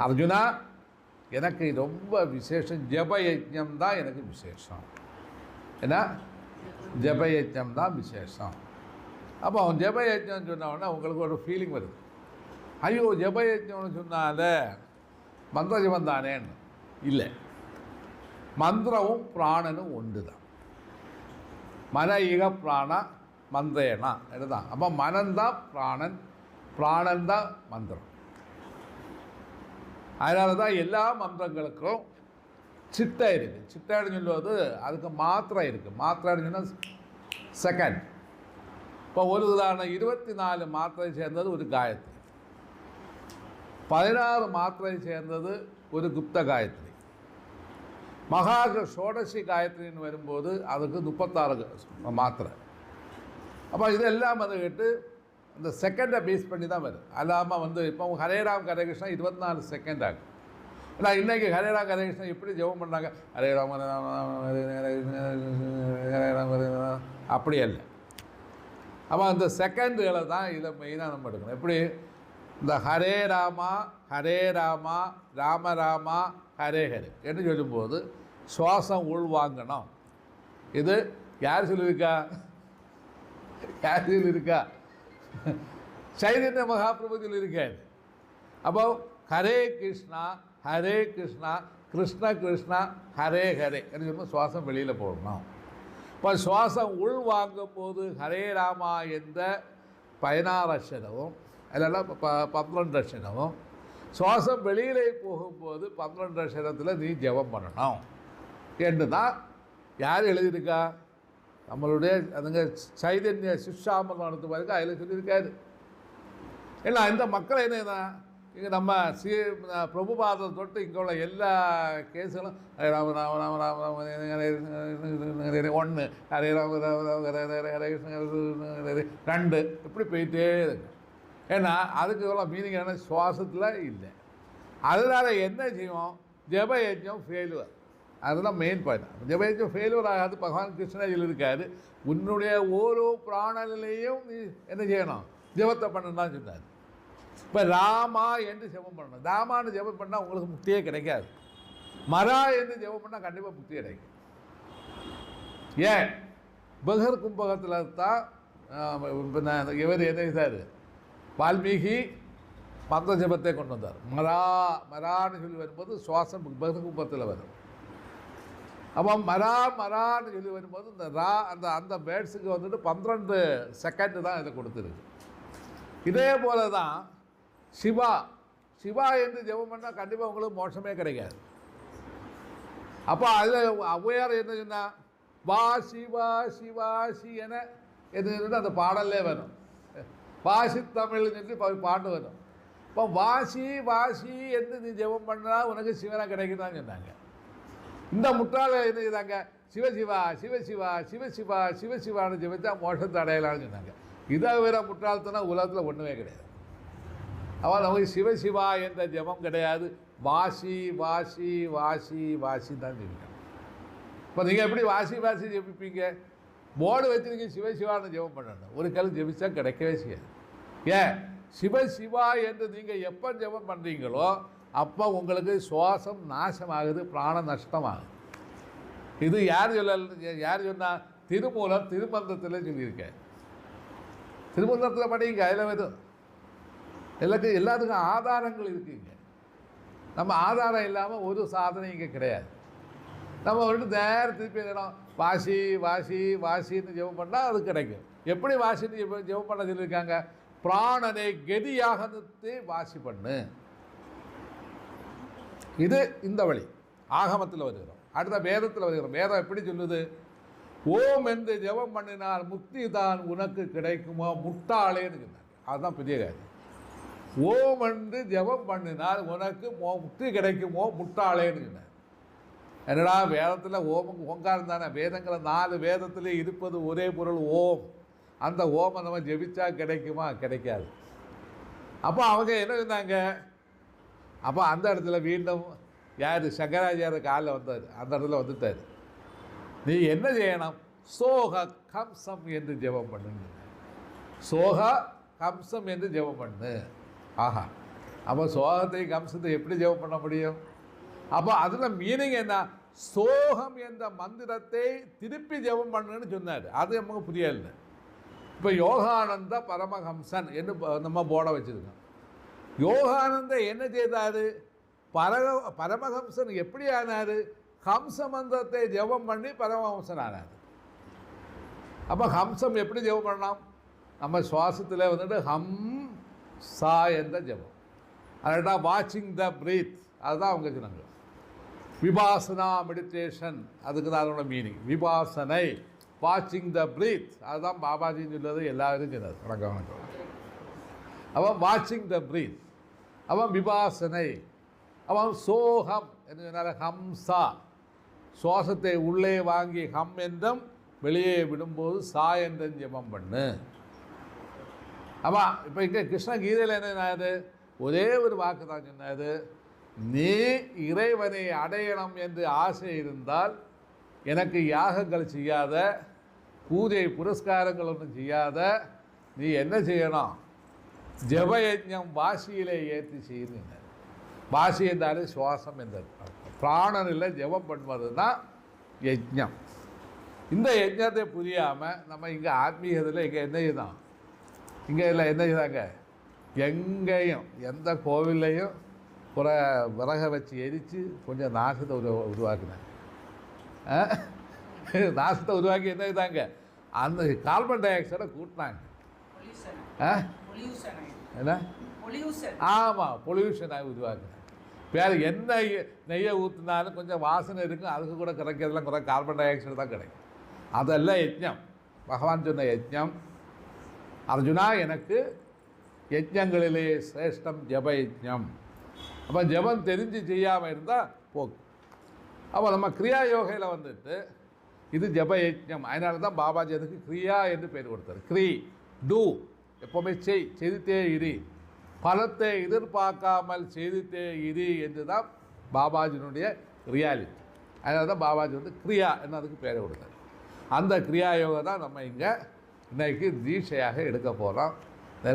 அர்ஜுனா எனக்கு ரொம்ப விசேஷம் ஜபயஜ்ஞம் தான் எனக்கு விசேஷம். ஏன்னா ஜபயஜ்ஞம் தான் விசேஷம். அப்போ அவன் ஜபயஜ்ஞம் சொன்னவொடனே உங்களுக்கு ஒரு ஃபீலிங் வருது, ஐயோ ஜபயஜ்ஞம்னு சொன்னால மந்திர ஜபம் தானேன்னு. இல்லை, மந்திரமும் பிராணனும் ஒன்று தான். மன ஈக பிராண மந்திரேனா இதுதான். அப்போ மனந்தான் பிராணன், பிராணந்தான் மந்திரம். அதனால தான் எல்லா மந்திரங்களுக்கும் சிட்டை இருக்குது. சிட்டைன்னு சொல்லுவது அதுக்கு மாத்திரை இருக்குது. மாத்திரைன்னு சொன்னால் செகண்ட். இப்போ ஒரு உதாரணம் 24 மாத்திரை சேர்ந்தது ஒரு காயத்ரி, 16 மாத்திரை சேர்ந்தது ஒரு குப்த காயத்ரி, மகா ஷோடசி காயத்ரின்னு வரும்போது அதுக்கு 36 மாத்திரை. அப்போ இதெல்லாம் வந்துக்கிட்டு இந்த செகண்டை பேஸ் பண்ணி தான் வரும். அல்லாமல் வந்து இப்போ ஹரேராம் ஹரேகிருஷ்ணா 24 செகண்ட் ஆகும். ஆனால் இன்றைக்கி ஹரேராம் ஹரேகிருஷ்ணா எப்படி ஜெபம் பண்ணாங்க, ஹரேராம் ஹரேராம் அப்படி இல்லை. அப்போ அந்த செகண்டுகளை தான் இதில் மெயினாக நம்ம எடுக்கணும். எப்படி இந்த ஹரே ராமா ராம ராமா ஹரே ஹரே என்று சொல்லும்போது சுவாசம் உள்வாங்கணும். இது யார் சொல்லியிருக்கா, யார் சொல்லியிருக்கா? சைதன்ய மகாபிரபு சொல்லியிருக்காரு. அப்போ ஹரே கிருஷ்ணா கிருஷ்ண கிருஷ்ணா ஹரே ஹரே என்று சொல்லும்போது சுவாசம் வெளியில் போடணும். இப்போ சுவாசம் உள் வாங்கும் போது ஹரே ராமா என்ற 16 அக்ஷரமும் அதெல்லாம் 12 அக்ஷரமும், சுவாசம் வெளியிலே போகும்போது 12 அக்ஷரத்தில் நீ ஜெபம் பண்ணணும் என்று தான் யார் எழுதியிருக்கா, நம்மளுடைய அதுங்க சைதன்ய சிஷாமல் நடத்து பாருங்க, அதில் சொல்லியிருக்காரு. ஏன்னா இந்த மக்கள் என்ன இங்கே நம்ம பிரபுபாதம் தொட்டு இங்கே உள்ள எல்லா கேஸுகளும் ஹரே ராம ராம ராம ராம ராம ஒன்று, ஹரே ராம ராம ராம ஹரே கிருஷ்ண 2 இப்படி போயிட்டே இருக்கு. ஏன்னா அதுக்கு இவ்வளோ மீனிங் என்ன, சுவாசத்தில் இல்லை. அதனால் என்ன செய்வோம், ஜபயஜ்ஞம் ஃபெயிலுவர். அதுதான் மெயின் பாயிண்ட். ஜபயஜ்ஞம் ஃபெயிலுவர் ஆகாது. பகவான் கிருஷ்ணகிரி இருக்காரு, உன்னுடைய ஓரோ பிராணலையும் நீ என்ன செய்யணும், ஜபத்தை பண்ணணும் தான் சொன்னார். இப்போ ராமா என்று ஜெபம் பண்ணணும். ராமான்னு ஜெபம் பண்ணால் உங்களுக்கு முக்தியே கிடைக்காது. மரா என்று ஜெபம் பண்ணால் கண்டிப்பாக முக்தி கிடைக்கும். ஏன், பகர் கும்பகத்தில் தான் இவர் என்ன செய்தார், வால்மீகி மந்திர ஜபத்தை கொண்டு வந்தார். மரான்னு சொல்லி வரும்போது சுவாசம் பகர் கும்பத்தில் வரும். அப்போ மரான்னு சொல்லி வரும்போது இந்த அந்த பேர்ட்ஸுக்கு வந்துட்டு 12 செகண்டு தான் இதை கொடுத்துருக்கு. இதே போல தான் சிவா என்று ஜெபம் பண்ணால் கண்டிப்பாக உங்களுக்கு மோட்சமே கிடைக்காது. அப்போ அதில் ஔவையார் என்ன சொன்னால், வாசி என எது அந்த பாடல்லே வரும். வாசி தமிழ்னு சொல்லி பாட்டு வரும். இப்போ வாசி என்று நீ ஜெபம் பண்ணா உனக்கு சிவனை கிடைக்குதான்னு சொன்னாங்க. இந்த முற்றால என்ன செய்தாங்க, சிவசிவான்னு ஜெபித்தா மோட்சத்தை அடையலான்னு சொன்னாங்க. இதை விட முற்றாள்தனம் உலகத்தில் ஒன்றுமே கிடையாது. அவள் நமக்கு சிவசிவா என்ற ஜபம் கிடையாது, வாசி தான் ஜெபிக்கணும். இப்போ நீங்கள் எப்படி வாசி ஜெபிப்பீங்க, போர்டு வச்சுருக்கீங்க சிவசிவான்னு ஜெபம் பண்ணணும். ஒரு கல் ஜெபிச்சா கிடைக்கவே செய்யாது. ஏன், சிவசிவா என்று நீங்கள் எப்போ ஜெபம் பண்ணுறீங்களோ அப்போ உங்களுக்கு சுவாசம் நாசமாகுது, பிராண நஷ்டமாகுது. இது யார் சொன்னால் திருமூலர் திருமந்திரத்தில் சொல்லியிருக்கேன். திருமந்திரத்தில் படிங்க, அதில் வரும். எல்லாத்துக்கும் ஆதாரங்கள் இருக்குங்க. நம்ம ஆதாரம் இல்லாமல் ஒரு சாதனை இங்கே கிடையாது. நம்ம நேரம் திருப்பி இடம் வாசி வாசி வாசின்னு ஜெபம் பண்ணால் அது கிடைக்கும். எப்படி வாசின்னு ஜெபம் பண்ண சொல்லியிருக்காங்க? பிராணனை கதியாக நிறுத்தி வாசி பண்ணு. இது இந்த வழி ஆகமத்தில் வருகிறோம். அடுத்த வேதத்தில் வருகிறோம். வேதம் எப்படி சொல்லுது? ஓம் என்று ஜெபம் பண்ணினால் முக்தி தான் உனக்கு கிடைக்குமோ முட்டாளேன்னு சொன்னாங்க. அதுதான் பெரிய காரியம். ஓம் என்று ஜெபம் பண்ணினால் உனக்கு முக்தி கிடைக்குமோ முட்டாளேன்னு சொன்னார். என்னடா வேதத்தில் ஓமுக்கு ஓங்காரம் தானே. வேதங்களை 4 வேதத்திலே இருப்பது ஒரே பொருள் ஓம். அந்த ஓமை நம்ம ஜெபிச்சா கிடைக்குமா? கிடைக்காது. அப்போ அவங்க என்ன சொன்னாங்க? அப்போ அந்த இடத்துல மீண்டும் யார் சங்கராச்சாரிய காலில் வந்தார், அந்த இடத்துல வந்துட்டார். நீ என்ன செய்யணும்? சோக கம்சம் என்று ஜெபம் பண்ணுங்க. சோக கம்சம் என்று ஜெபம் பண்ணு. ஆஹா, அப்போ சோகத்தை கம்சத்தை எப்படி ஜெபம் பண்ண முடியும்? அப்போ அதில் மீனிங் என்ன? சோகம் என்ற மந்திரத்தை திருப்பி ஜெபம் பண்ணுன்னு சொன்னார். அது நமக்கு புரியல. இப்போ யோகானந்த பரமஹம்சன் என்று நம்ம போர்டை வச்சுருக்கோம். யோகானந்த என்ன செய்தார்? பரமஹம்சன் எப்படி ஆனார்? ஹம்ச மந்திரத்தை ஜெபம் பண்ணி பரமஹம்சன் ஆனார். அப்போ ஹம்சம் எப்படி ஜெபம் பண்ணலாம்? நம்ம சுவாசத்தில் வந்துட்டு ஹம் சா என்ற ஜெபம். அதுதான் வாட்சிங் த பிரீத். அதுதான் அவங்க சொன்னாங்க. விபாசனா மெடிடேஷன், அதுக்கு தான் அதோட மீனிங். விபாசனை, வாட்சிங் த பிரீத், அதுதான் பாபாஜின்னு சொல்லுறது. எல்லாரும் சொன்னார். வணக்கம் வணக்கம். அவன் வாட்சிங் த பிரீத், அவன் விபாசனை, அவன் சோகம் என்று சொன்னார். ஹம்சா, சுவாசத்தை உள்ளே வாங்கி ஹம் என்றும் வெளியே விடும்போது சா என்றும் ஜெபம் பண்ணு. ஆமாம். இப்போ இங்கே கிருஷ்ண கீதையில் என்ன? ஒரே ஒரு வாக்கு தான் சொன்னார். நீ இறைவனை அடையணும் என்று ஆசை இருந்தால் எனக்கு யாகங்கள் செய்யாத, பூஜை புரஸ்காரங்கள் ஒன்றும் செய்யாத, நீ என்ன செய்யணும்? ஜபயஜம் வாசியிலே ஏற்றி செய்யுங்க. வாசி என்றாலே சுவாசம் என்றது. பிராணனில் ஜபம் பண்ணுவது தான் யஜ்ஞம். இந்த யஜ்ஞத்தை புரியாமல் நம்ம இங்கே ஆத்மீகத்தில் இங்கே என்ன செய்தான்? இங்கே இல்லை என்ன செய்தாங்க? எங்கேயும் எந்த கோவில்லையும் ஒரு விறகை வச்சு எரித்து கொஞ்சம் நாசத்தை உருவாக்குனாங்க. நாசத்தை உருவாக்கி என்ன செய்தாங்க? அந்த கார்பன் டை ஆக்சைடை கூட்டினாங்க. என்ன? ஆமாம், பொல்யூஷனாக உருவாக்குனாங்க. வேறு என்ன நெய்யை ஊற்றினாலும் கொஞ்சம் வாசனை இருக்கும். அதுக்கு கூட கிடைக்கிறதுலாம் குறை கார்பன் டை ஆக்சைடு தான் கிடைக்கும். அதெல்லாம் யஜ்ஞம். பகவான் சொன்ன யஜ்ஞம். அர்ஜுனா, எனக்கு யஜ்ஞங்களிலே சிரேஷ்டம் ஜப யஜ்ஞம். அப்போ ஜபம் தெரிஞ்சு செய்யாமல் இருந்தால் போக்கு. அப்போ நம்ம கிரியா யோகையில் வந்துட்டு இது ஜப யஜ்ஞம். அதனால தான் பாபாஜி அதுக்கு கிரியா என்று பேர் கொடுத்தார். க்ரீ, டூ, எப்போவுமே செய்துட்டே இரு, பலத்தை எதிர்பார்க்காமல் செய்துட்டே இரு என்று தான் பாபாஜினுடைய ரியாலிட்டி. அதனால தான் பாபாஜி வந்து கிரியா என்று அதுக்கு பேரை கொடுத்தார். அந்த கிரியா யோகா தான் நம்ம இங்கே இன்றைக்கி தீட்சையாக எடுக்க போகிறோம்.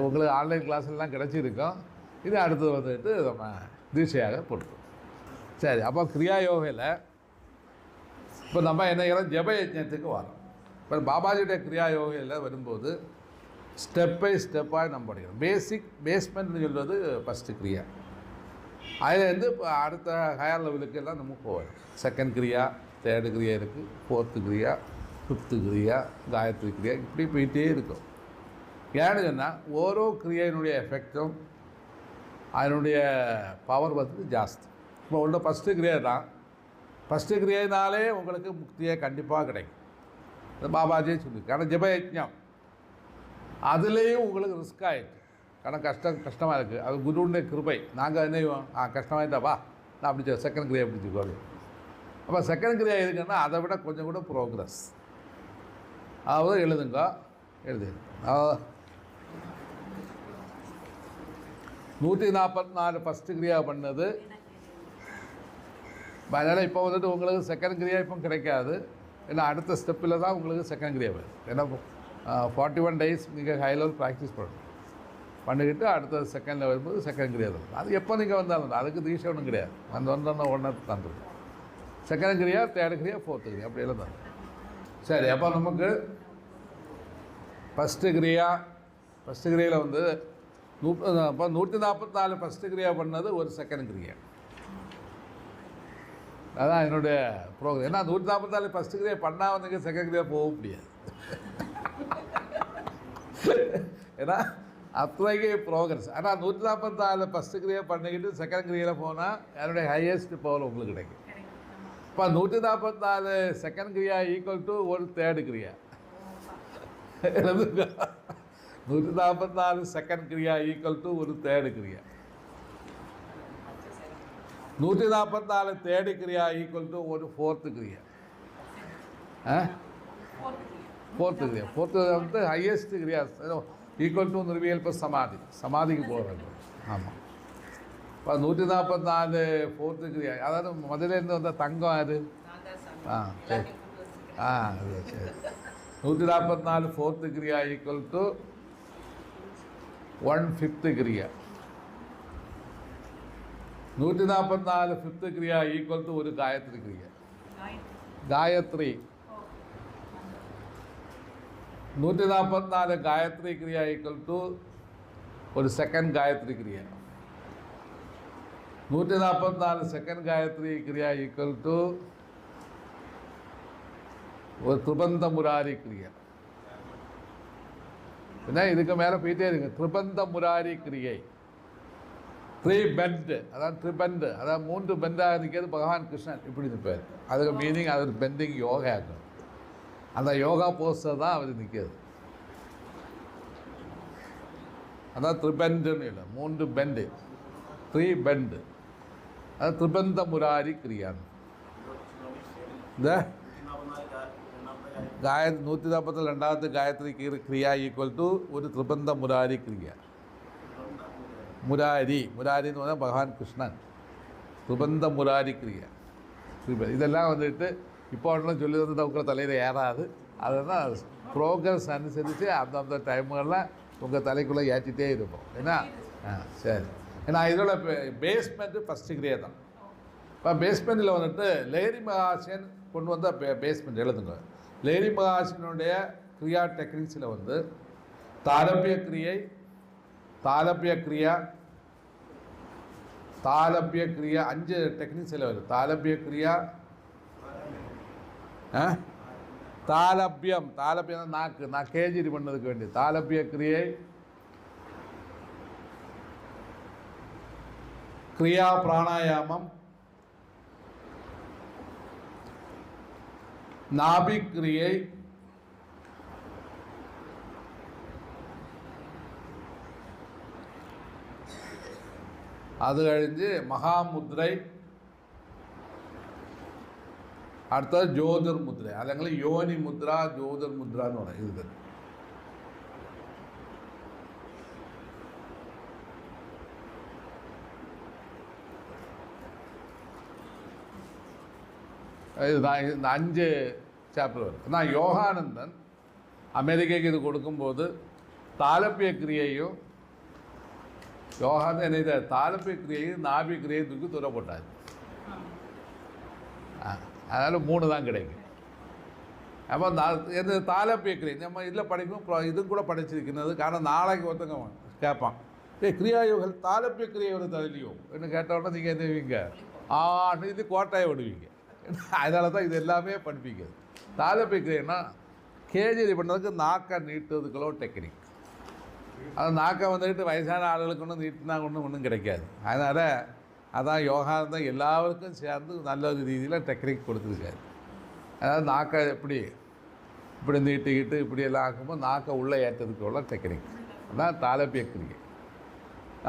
உங்களுக்கு ஆன்லைன் கிளாஸ்லாம் கிடச்சிருக்கோம். இது அடுத்தது வந்துட்டு நம்ம தீட்சையாக கொடுத்தோம். சரி, அப்போ கிரியா யோகையில் இப்போ நம்ம என்ன செய்யறோம்? ஜப யஜ்ஞத்துக்கு வரோம். இப்போ பாபாஜியுடைய கிரியா யோகையில் வரும்போது ஸ்டெப் பை ஸ்டெப்பாக நம்ம படிக்கிறோம். பேஸ்மெண்ட்னு சொல்வது ஃபஸ்ட்டு கிரியா. அதுலேருந்து இப்போ அடுத்த ஹையர் லெவலுக்கு எல்லாம் நம்ம போவோம். செகண்ட் கிரியா, தேர்டு கிரியா இருக்குது, ஃபோர்த்து கிரியா, ஃபிஃப்த்து கிரியா, காயத்ரி கிரியா, இப்படி போயிட்டே இருக்கும். ஏன்னு சொன்னால் ஓரோ கிரியையினுடைய எஃபெக்டும் அதனுடைய பவர் வந்து ஜாஸ்தி. இப்போ உள்ள ஃபஸ்ட்டு கிரியா தான். ஃபஸ்ட்டு கிரியைனாலே உங்களுக்கு முக்தியே கண்டிப்பாக கிடைக்கும். இந்த பாபாஜியே சொல்லியிருக்கு. ஆனால் ஜப யஜ்ஞம் அதுலேயும் உங்களுக்கு ரிஸ்க் ஆகிட்டு, ஆனால் கஷ்டமாக இருக்குது. அது குருவுடைய கிருபை. நாங்கள் என்ன செய்வோம்? கஷ்டமாயிட்டாப்பா, நான் அப்படி செகண்ட் கிரியா பிடிச்சிக்கோங்க. அப்போ செகண்ட் கிரியா இருக்குன்னா அதை விட கொஞ்சம் கூட ப்ரோக்ரஸ். அதாவது எழுதுங்க, எழுது 144 ஃபஸ்ட்டு கிரியா பண்ணது. அதனால் இப்போ வந்துட்டு உங்களுக்கு செகண்ட் கிரியா இப்போ கிடைக்காது. ஏன்னா அடுத்த ஸ்டெப்பில் தான் உங்களுக்கு செகண்ட் கிரியா வருது. ஏன்னா 41 days நீங்கள் ஹை லெவல் ப்ராக்டிஸ் பண்ணணும். பண்ணிக்கிட்டு அடுத்த செகண்டில் வரும்போது செகண்ட் கிரியா தான். அது எப்போ நீங்கள் வந்தாலும் அதுக்கு தீட்சை ஒன்றும் கிடையாது. அந்த ஒன்று தந்துடும். செகண்ட் கிரியா, தேர்டு கிரியா, ஃபோர்த்து கிரியா அப்படி எழுதணும். சரி, அப்போ நமக்கு ஃபஸ்ட்டு கிரியில் வந்து அப்போ 144 ஃபஸ்ட்டு கிரியா பண்ணது ஒரு செகண்ட் கிரியா. அதான் என்னுடைய ப்ரோக்ராம். ஏன்னா 144 ஃபஸ்ட்டு கிரியா பண்ணால் வந்து செகண்ட் கிரியா போக முடியாது. ஏன்னா அத்தகைக்கு ப்ரோக்ரஸ். ஆனால் 144 ஃபஸ்ட்டு கிரியா பண்ணிக்கிட்டு செகண்ட் கிரியில் போனால் என்னுடைய ஹையஸ்ட் பவர் உங்களுக்கு கிடைக்கும். இப்போ 144 செகண்ட் கிரியா ஈக்குவல் டு ஒரு தேர்டு கிரியா. 144 செகண்ட் கிரியா ஈக்குவல் டு ஒரு தேர்டு கிரியா. 144 தேர்டு கிரியா ஈக்குவல் டு ஒரு ஃபோர்த்து கிரியா. ஃபோர்த்து கிரியா வந்து ஹையஸ்ட் கிரியா ஈக்குவல் டு நிர்வியல்ப சமாதிக்கு போகிறது. ஆமாம். இப்போ 144 ஃபோர்த்து கிரியா, அதாவது முதல்ல இருந்து வந்த தங்கம் அது. சரி. அது சரி. 144 ஃபோர்த்து கிரியா ஈக்குவல் டு 1/5 கிரியா. 144 ஃபிஃப்த்து கிரியா ஈக்குவல் டு ஒரு காயத்ரி கிரியா. காயத்ரி 144 காயத்ரி கிரியா ஈக்குவல் டு ஒரு செகண்ட் காயத்ரி கிரியா. 144 செகண்ட் காயத்ரி கிரியா ஈக்குவல் டு ஒரு திரிபந்த முராரி கிரியா. ஏன்னா இதுக்கு மேலே போயிட்டே இருக்கு. திரிபந்த முராரி கிரியை, 3 பெண்ட், அதான் ட்ரிபெண்ட், அதாவது 3 பெண்டாக நிற்கிறது பகவான் கிருஷ்ணன் இப்படி நிற்பார். அதுக்கு மீனிங் அது பெண்டிங் யோகா. அந்த யோகா போஸ்டர் தான் அவர் நிற்கிறது. அதான் ட்ரிபெண்டுன்னு இல்லை, 3 பெண்டு, 3 பெண்டு, அது திரிபந்த முராரி கிரியான்னு. இந்த 142வது காயத்ரி கிரியா ஈக்குவல் டு ஒரு திரிபந்த முராரி கிரியா. முராரின்னு வந்தால் பகவான் கிருஷ்ணன். திரிபந்த முராரி கிரியா. இதெல்லாம் வந்துட்டு இப்போ ஒன்றும் சொல்லி வந்து உங்கள் தலையில் ஏறாது. அதெல்லாம் ப்ரோக்ரஸ் அனுசரித்து அந்தந்த டைமுகளில் உங்கள் தலைக்குள்ளே ஏற்றிட்டே இருப்போம். ஏன்னா சரி. ஏன்னா இதோட பேஸ்மெண்ட்டு ஃபஸ்ட்டு கிரியா தான். இப்போ பேஸ்மெண்ட்டில் வந்துட்டு லேரி மகாசன் கொண்டு வந்த பேஸ்மெண்ட் எழுதுங்க. லேரி மகாசனுடைய கிரியா டெக்னிக்ஸில் வந்து தாலபிய கிரியை, தாலபிய கிரியா 5 டெக்னிக்ஸில் வருது. தாலபிய கிரியா, தாலபியம் நான் கேஜிரி பண்ணதுக்கு வேண்டி தாலபிய கிரியை, கிரியா பிராணாயாமம், நாபிக் கிரியை, அது கழிஞ்சு மகாமுத்ரை, அடுத்தது ஜோதிர் முத்ரை. அதங்களை யோனி முத்ரா, ஜோதிர் முத்ரான்னு வரும். இது இதுதான் இந்த 5 சாப்டர் வரும். ஆனால் யோகானந்தன் அமெரிக்கைக்கு இது கொடுக்கும்போது தாலப்பிய கிரியையும் யோகானந்தன் என்ன தாலப்பிய கிரியையும் நாபி கிரியை தூக்கி தூர போட்டார். அதனால் 3 தான் கிடைக்கும். அப்போ எது தாலப்பிய கிரியை நம்ம இதில் படிக்கணும். இது கூட படிச்சிருக்கிறது. காரணம் நாளைக்கு ஒருத்தங்க கேட்பான், கிரியாயோகல் தாலப்பிய கிரியை ஒரு தரலையோ என்ன கேட்டவுடனே நீங்கள் என்ன செய்வீங்க? இது கோட்டையை விடுவீங்க. அதனால தான் இது எல்லாமே படிப்பீங்க. தாலப்பிய கிரியைன்னா கேஜரி பண்ணதுக்கு நாக்கை நீட்டுறதுக்குள்ள டெக்னிக். அது நாக்கை வந்துக்கிட்டு வயசான ஆளுகளுக்கு ஒன்றும் நீட்டினா ஒன்றும் கிடைக்காது. அதனால் அதான் யோகானந்தம் எல்லாருக்கும் சேர்ந்து நல்ல ஒரு ரீதியில் டெக்னிக் கொடுத்துருக்காரு. அதாவது நாக்கை இப்படி நீட்டிக்கிட்டு இப்படியெல்லாம் ஆக்கும்போது நாக்கை உள்ளே ஏற்றதுக்கு உள்ள டெக்னிக் அதான் தாலப்பிய கிரியை.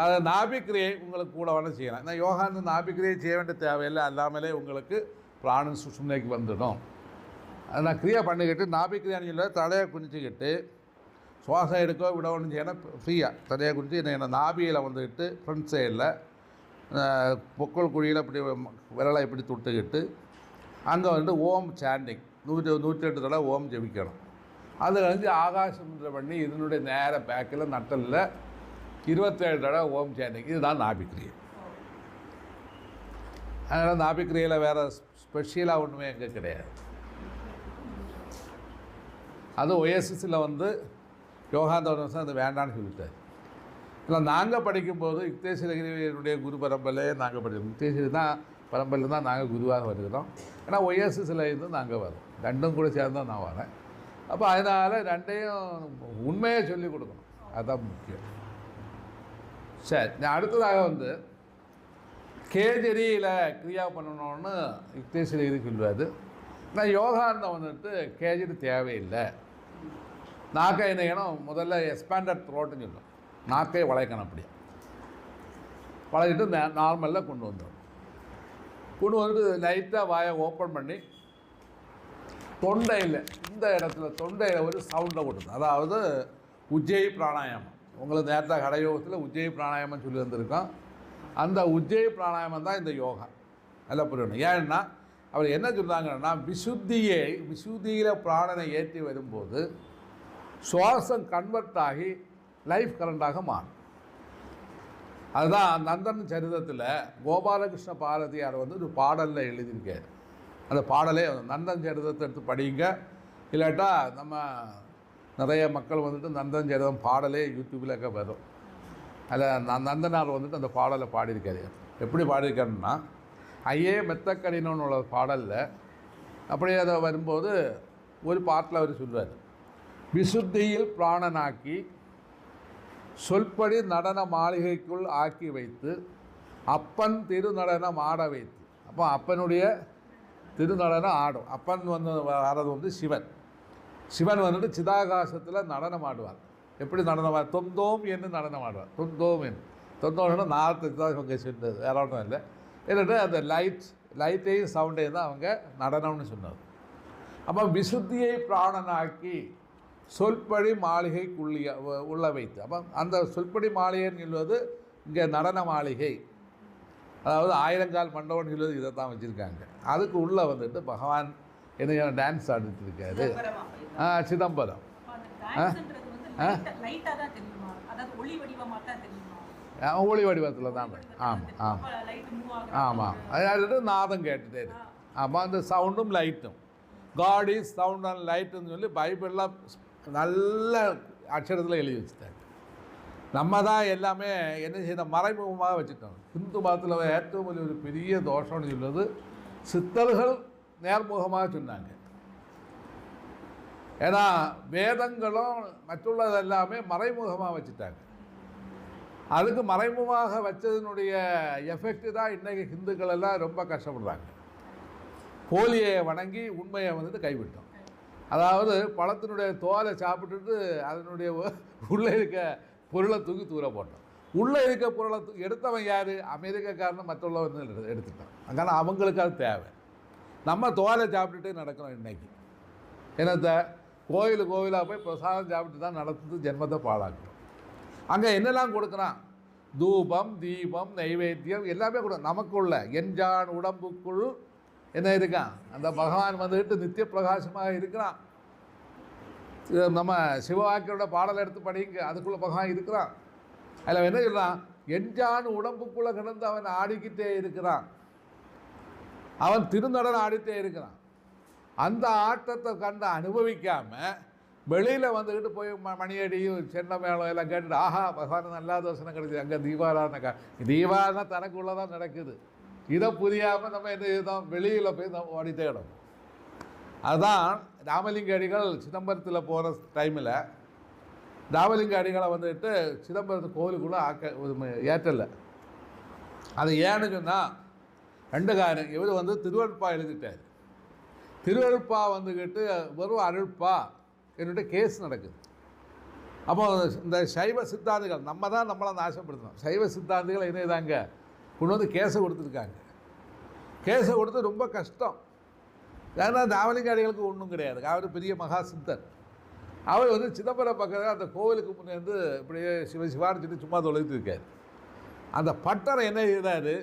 அது நாபிக்கிரியை உங்களுக்கு கூட வேணும் செய்யலாம். நான் யோகானந்தம் நாபிக்கிரியை செய்ய வேண்டிய தேவையில்லை, அல்லாமலே உங்களுக்கு பிராணன் சுஷும்னைக்கு வந்துடும். அதை நான் கிரியா பண்ணிக்கிட்டு நாபிக்கிரியான்னு சொல்ல தலையை குனிச்சிக்கிட்டு சுவாசம் எடுக்க விட ஒன்று செய்யணும். ஃப்ரீயாக தலையை குனிச்சு என்ன நாபியில் வந்துக்கிட்டு ஃப்ரண்ட் சைடில் பொக்கல் குழியில் இப்படி விரலை இப்படி தொட்டுக்கிட்டு அங்கே வந்துட்டு ஓம் சாண்டிங் 108 தடவை ஓம் ஜெபிக்கணும். அது வந்து ஆகாசம்ன்ற பண்ணி இதனுடைய நேர பேக்கில் நட்டலில் 27 தடவை ஓம் சாண்டிங். இதுதான் நாபிக்கிரியை. அதனால் அந்த ஆபிக்கிரியில் வேறு ஸ்பெஷலாக ஒன்றுமே எங்கே கிடையாது. அது ஒயசிஸில் வந்து யோகானந்தர் அது வேண்டான்னு சொல்லிட்டார். இல்லை நாங்கள் படிக்கும்போது யுக்தேஸ்வரகிரியுடைய குரு பரம்பரையே நாங்கள் படிக்கிறோம். யுக்தேஸ்வரி தான் பரம்பரையில் தான் நாங்கள் குருவாக வருகிறோம். ஏன்னா ஒயசிஸில் இருந்து நாங்கள் வரோம். ரெண்டும் கூட சேர்ந்து தான் நான் வரேன். அப்போ அதனால் ரெண்டையும் உண்மையை சொல்லிக் கொடுக்கணும், அதுதான் முக்கியம். சரி, நான் அடுத்ததாக வந்து கேஜரியில் கிரியா பண்ணணும்னு யுக்தேஸ்வரகிரி சொல்லுவார். நான் யோகானந்தம் வந்துட்டு கேஜரி தேவையில்லை, நாக்கை என்ன செய்யணும், முதல்ல எக்ஸ்பேண்டட் த்ரோட்டுன்னு சொல்லும், நாக்கை வளைக்கணும். அப்படியே வளைச்சிட்டு நார்மலில் கொண்டு வந்துடும். கொண்டு வந்துட்டு லைட்டாக வாயை ஓப்பன் பண்ணி தொண்டையில் இந்த இடத்துல தொண்டையில் ஒரு சவுண்டை கொடுக்கும். அதாவது உஜ்ஜயி பிராணாயாமம். உங்களுக்கு நேரத்தை கடையோகத்தில் உஜ்ஜயி பிராணாயாமம் சொல்லி வந்திருக்கோம். அந்த உஜ்ஜயி பிராணாயாமம் தான் இந்த யோகா. நல்லா புரியணும். ஏன்னா அவர் என்ன சொல்கிறாங்கன்னா, விசுத்தியில் பிராணனை ஏற்றி வரும்போது சுவாசம் கன்வெர்ட் ஆகி லைஃப் கரண்டாக மாறும். அதுதான் நந்தன் சரிதத்தில் கோபாலகிருஷ்ண பாரதியார் வந்து ஒரு பாடலில் எழுதியிருக்கார். அந்த பாடலே நந்தன் சரிதத்தை எடுத்து படிங்க. இல்லாட்டா நம்ம நிறைய மக்கள் வந்துட்டு நந்தன் சரிதம் பாடலே யூடியூப்பில் வரும். அதில் நந்தனார் வந்துட்டு அந்த பாடலை பாடியிருக்காரு. எப்படி பாடியிருக்காருன்னா, ஐயே மெத்தக்கடினோன்னு உள்ள பாடலில் அப்படியே அதை வரும்போது ஒரு பாட்டில் அவர் சொல்வார், விசுத்தியில் பிராணனாக்கி சொல்படி நடன மாளிகைக்குள் ஆக்கி வைத்து அப்பன் திருநடனம் ஆட வைத்து. அப்போ அப்பனுடைய திருநடனம் ஆடும். அப்பன் வந்து வர்றது வந்து சிவன். சிவன் வந்துட்டு சிதாகாசத்தில் நடனம் ஆடுவார். எப்படி நடனம் தொந்தோம் என்று நடனம் ஆடுவார். தொந்தோம் என்று தொந்தோம்னா நார்த்து தான் அவங்க சொன்னது, வேற ஒன்றும் இல்லை. என்னட்டு அந்த லைட்டையும் சவுண்டையும் தான் அவங்க நடனம்னு சொன்னார். அப்போ விசுத்தியை பிராணனாக்கி சொல்படி மாளிகைக்குள்ளிய உள்ள வைத்து. அப்போ அந்த சொல்படி மாளிகைன்னு சொல்வது இங்கே நடன மாளிகை, அதாவது ஆயிரங்கால் மண்டபம்னு சொல்வது இதை தான் வச்சுருக்காங்க. அதுக்கு உள்ளே வந்துட்டு பகவான் என்ன டான்ஸ் ஆடிட்டுருக்காரு. சிதம்பரம் ஒளி வடிவத்தில் தான். ஆமாம் ஆமாம் ஆமாம். அதாவது நாதம் கேட்டுட்டே இருக்கு. ஆமாம், அந்த சவுண்டும் லைட்டும். காட் இஸ் சவுண்ட் அண்ட் லைட்டுன்னு சொல்லி பைபிள்லாம் நல்ல அக்ஷரத்தில் எழுதி வச்சுட்டாங்க. நம்ம தான் எல்லாமே என்ன செய்யணும், மறைமுகமாக வச்சுட்டோம். ஹிந்து மதத்தில் ഏറ്റവും ஒரு பெரிய தோஷம்னு சொல்வது சித்தர்கள் நேர்முகமாக சொன்னாங்க. ஏன்னா வேதங்களும் மற்றுள்ளது எல்லாமே மறைமுகமாக வச்சுட்டாங்க. அதுக்கு மறைமுகமாக வச்சதுனுடைய எஃபெக்ட் தான் இன்றைக்கி ஹிந்துக்கள் எல்லாம் ரொம்ப கஷ்டப்படுறாங்க. போலியை வணங்கி உண்மையை வந்துட்டு கைவிட்டோம். அதாவது பழத்தினுடைய தோலை சாப்பிட்டுட்டு அதனுடைய உள்ளே இருக்க பொருளை தூக்கி தூர போட்டோம். உள்ளே இருக்க பொருளை எடுத்தவன் யார்? அமெரிக்காக்காரன்னு மற்றவங்கள வந்து எடுத்துட்டான். அதனால் அவங்களுக்கு அது தேவை. நம்ம தோலை சாப்பிட்டுட்டு நடக்கிறோம் இன்றைக்கி. என்னத்தை கோவிலாக போய் பிரசாதம் சாப்பிட்டு தான் நடத்துது, ஜென்மத்தை பாழாக்குறோம். அங்கே என்னெல்லாம் கொடுக்குறான்? தூபம், தீபம், நைவேத்தியம் எல்லாமே கொடுக்கும். நமக்குள்ள என்ஜான் உடம்புக்குள் என்ன இருக்கான்? அந்த பகவான் வந்துட்டு நித்திய பிரகாசமாக இருக்கிறான். நம்ம சிவவாக்கியோட பாடலை எடுத்து படிங்க, அதுக்குள்ளே பகவான் இருக்கிறான். அதில் என்ன சொல்கிறான்? என்ஜான் உடம்புக்குள்ளே கிடந்து அவன் ஆடிக்கிட்டே இருக்கிறான். அவன் திருநடனம் ஆடிட்டே இருக்கிறான். அந்த ஆட்டத்தை கண்டு அனுபவிக்காமல் வெளியில் வந்துக்கிட்டு போய் மணியடி சென்ன மேளம் எல்லாம் கேட்டுட்டு ஆஹா பகவான் நல்லா தோசனம் கிடைச்சிது, அங்கே தீபாராதனை தனக்குள்ளே தான் நடக்குது. இதை புரியாமல் நம்ம என்ன செய்தோம்? வெளியில் போய் நம்ம ஓடிட்டே கிடப்போம். அதுதான் ராமலிங்க அடிகள் சிதம்பரத்தில் போகிற டைமில் ராமலிங்க அடிகளை வந்துட்டு சிதம்பரத்து கோவிலுக்குள்ளே ஏற்றலை. அது ஏன்னு சொன்னால் ரெண்டு காரணம். இவர் வந்து திருவருட்பா எழுதிட்டார். திருவருட்பா வந்துக்கிட்டு வெறும் அருள்பா என்னுடைய கேஸ் நடக்குது. அப்போ இந்த சைவ சித்தாந்திகள் நம்ம தான் நம்மளை நாசப்படுத்தணும். சைவ சித்தாந்திகள் என்ன இதாங்க கொண்டு வந்து கேஸை கொடுத்துருக்காங்க. கேஸை கொடுத்து ரொம்ப கஷ்டம். ஏன்னா ராமலிங்க அடிகளுக்கு ஒன்றும் கிடையாது. அவர் பெரிய மகா சித்தர். அவர் வந்து சிதம்பரம் பக்கத்தில் அந்த கோவிலுக்கு முன்னே வந்து இப்படியே சிவான்னு சொல்லி சும்மா தொலைத்து இருக்கார். அந்த பட்டரை என்ன செய்தார்?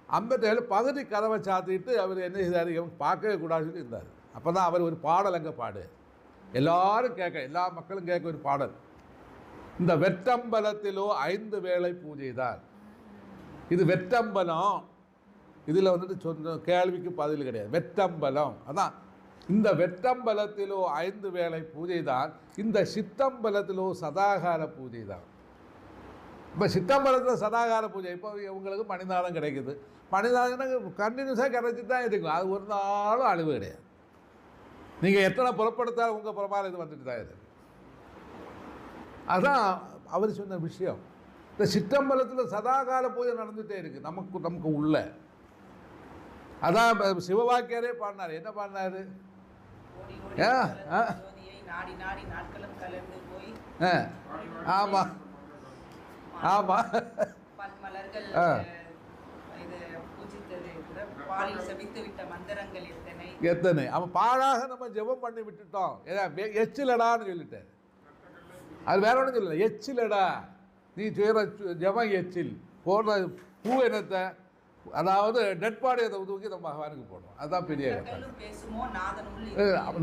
57 பகுதி கதவை சாத்திட்டு அவர் என்ன செய்தார்? இவங்க பார்க்கவே கூடாதுன்னு சொல்லி இருந்தார். அப்போ தான் அவர் ஒரு பாடல் அங்கே பாடு, எல்லாரும் கேட்க, எல்லா மக்களும் கேட்க ஒரு பாடல். இந்த வெற்றம்பலத்திலோ 5 வேளை பூஜை தான். இது வெற்றம்பலம். இதில் வந்துட்டு சொன்ன கேள்விக்கு பதில் கிடையாது. வெற்றம்பலம் அதான். இந்த வெற்றம்பலத்திலோ 5 வேளை பூஜை தான், இந்த சித்தம்பலத்திலோ சதாகார பூஜை தான். இப்போ சித்தம்பலத்தில் சதாகார பூஜை, இப்போ உங்களுக்கு மணிநாதம் கிடைக்குது, மணிநாதம் கண்டினியூஸாக கிடைச்சி தான் இருக்கும், அது ஒரு நாளும் அழிவு கிடையாது. நீங்கள் எத்தனை புறப்படுத்தாலும் உங்கள் புறமால இது வந்துட்டு தான் இருக்கு. அதுதான் அவர் சொன்ன விஷயம். இந்த சித்தம்பலத்தில் சதாகால பூஜை நடந்துகிட்டே இருக்குது நமக்கு உள்ள. அதான் சிவவாக்கியாரே பாடினார். என்ன பாடினார்? ஆமாம் ஆமாம் எத்தனை அவன் பாழாக நம்ம ஜெபம் பண்ணி விட்டுட்டோம். எச்சிலடான்னு சொல்லிட்டேன். அது வேற ஒன்றும் சொல்லல, எச்சிலடா நீ செய்கிற ஜெபம் எச்சில் போடுற பூ என்னத்தை, அதாவது டெட் பாடி அதை தூக்கி நம்ம பகவானுக்கு போடணும். அதுதான் பெரிய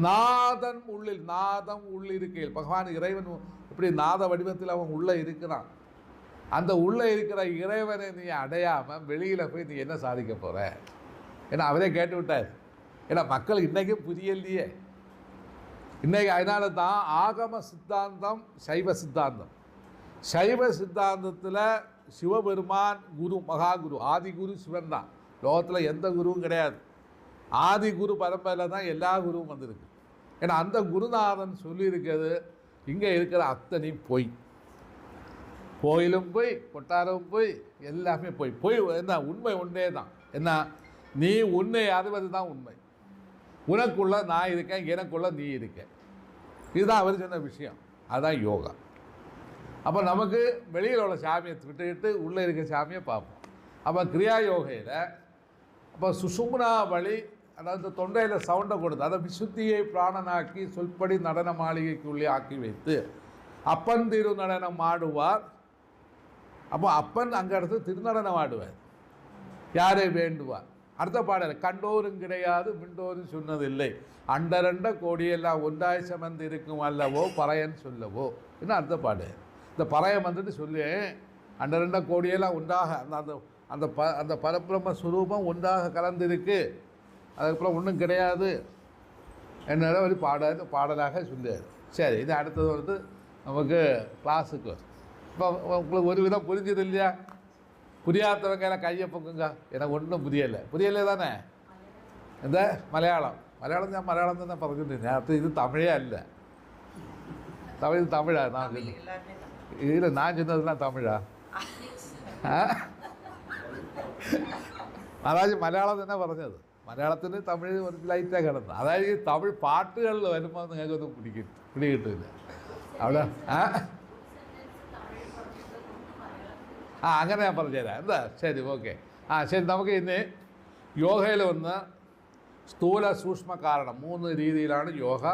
நாதன் உள்ளில், நாதம் உள்ளிருக்கையில் பகவான் இறைவன் இப்படி நாத வடிவத்தில் அவன் உள்ளே இருக்கிறான். அந்த உள்ளே இருக்கிற இறைவனை நீ அடையாமல் வெளியில் போய் நீ என்ன சாதிக்க போகிற? ஏன்னா அவரே கேட்டு விட்டார். ஏன்னா மக்கள் இன்றைக்கும் புரியலையே இன்றைக்கி. அதனால தான் ஆகம சித்தாந்தம் சைவ சித்தாந்தம். சைவ சித்தாந்தத்தில் சிவபெருமான் குரு, மகா குரு, ஆதி குரு சிவன் தான். லோகத்தில் எந்த குருவும் கிடையாது. ஆதி குரு பரம்பரையில் தான் எல்லா குருவும் வந்திருக்கு. ஏன்னா அந்த குருநாதன் சொல்லியிருக்கிறது இங்கே இருக்கிற அத்தனை பொய். கோயிலும் போய், கொட்டாரம் போய், எல்லாமே போய் போய். என்ன உண்மை ஒன்றே தான். என்ன, நீ உன்னை அறிவது தான் உண்மை. உனக்குள்ள நான் இருக்கேன், எனக்குள்ள நீ இருக்க. இதுதான் அவர் சொன்ன விஷயம். அதுதான் யோகா. அப்போ நமக்கு வெளியில் உள்ள சாமியை விட்டுக்கிட்டு உள்ளே இருக்க சாமியை பார்ப்போம். அப்போ கிரியா யோகையில் அப்போ சுசும்னா வழி, அதாவது தொண்டையில் சவுண்டை கொடுத்து அதை விசுத்தியை பிராணனாக்கி சொல்படி நடன மாளிகைக்குள்ளே ஆக்கி வைத்து அப்பன் திரு நடனம் ஆடுவார். அப்போ அப்பன் அங்கே இடத்து திருநடனம் ஆடுவார். யாரை வேண்டுவார்? அடுத்த பாடல், கண்டோரும் கிடையாது மிண்டோரும் சொன்னதில்லை, அண்டரண்ட கோடியெல்லாம் ஒன்றாய் சமந்து இருக்கும் அல்லவோ பறையன் சொல்லவோ. இன்னும் அடுத்த பாடு, இந்த பறையம் வந்துட்டு சொல்லி அண்டரண்ட கோடியெல்லாம் ஒன்றாக அந்த அந்த அந்த பரபிரம்ம சுரூபம் ஒன்றாக கலந்துருக்கு, அதுக்கப்புறம் ஒன்றும் கிடையாது என்னோட ஒரு பாடலாக சொல்லியார். சரி, இது அடுத்தது வந்து நமக்கு கிளாஸுக்கு. இப்போ உங்களுக்கு ஒரு விதம் புரிஞ்சது இல்லையா? புரியாதவங்க எல்லாம் கையை பொக்குங்க. எனக்கு ஒன்றும் புரியலை தானே? இந்த மலையாளம் ഞാൻ മലയാളം തന്നെ പറഞ്ഞിട്ടുണ്ട്. അടുത്ത് ഇത് തമിഴേ അല്ല. தமிழா? நான் இல்லை, நான் சொன்னதுலாம் தமிழா? അതായത് മലയാളം തന്നെ പറഞ്ഞത്. മലയാളത്തിന് തമിഴ് ഒരു ലൈറ്റാണ് കിടന്നത്. അതായത് ഈ തമിഴ് പാട്ടുകളിൽ വരുമ്പോൾ നിങ്ങൾക്കൊന്നും പിടികിട്ടില്ല അവിടെ. അങ്ങനെ ഞാൻ പറഞ്ഞുതരാം. എന്താ? ശരി, ഓക്കെ. ശരി, നമുക്ക് ഇന്ന് യോഗയിൽ വന്ന് സ്ഥൂല സൂക്ഷ്മ കാരണം 3 രീതിയിലാണ് യോഗ.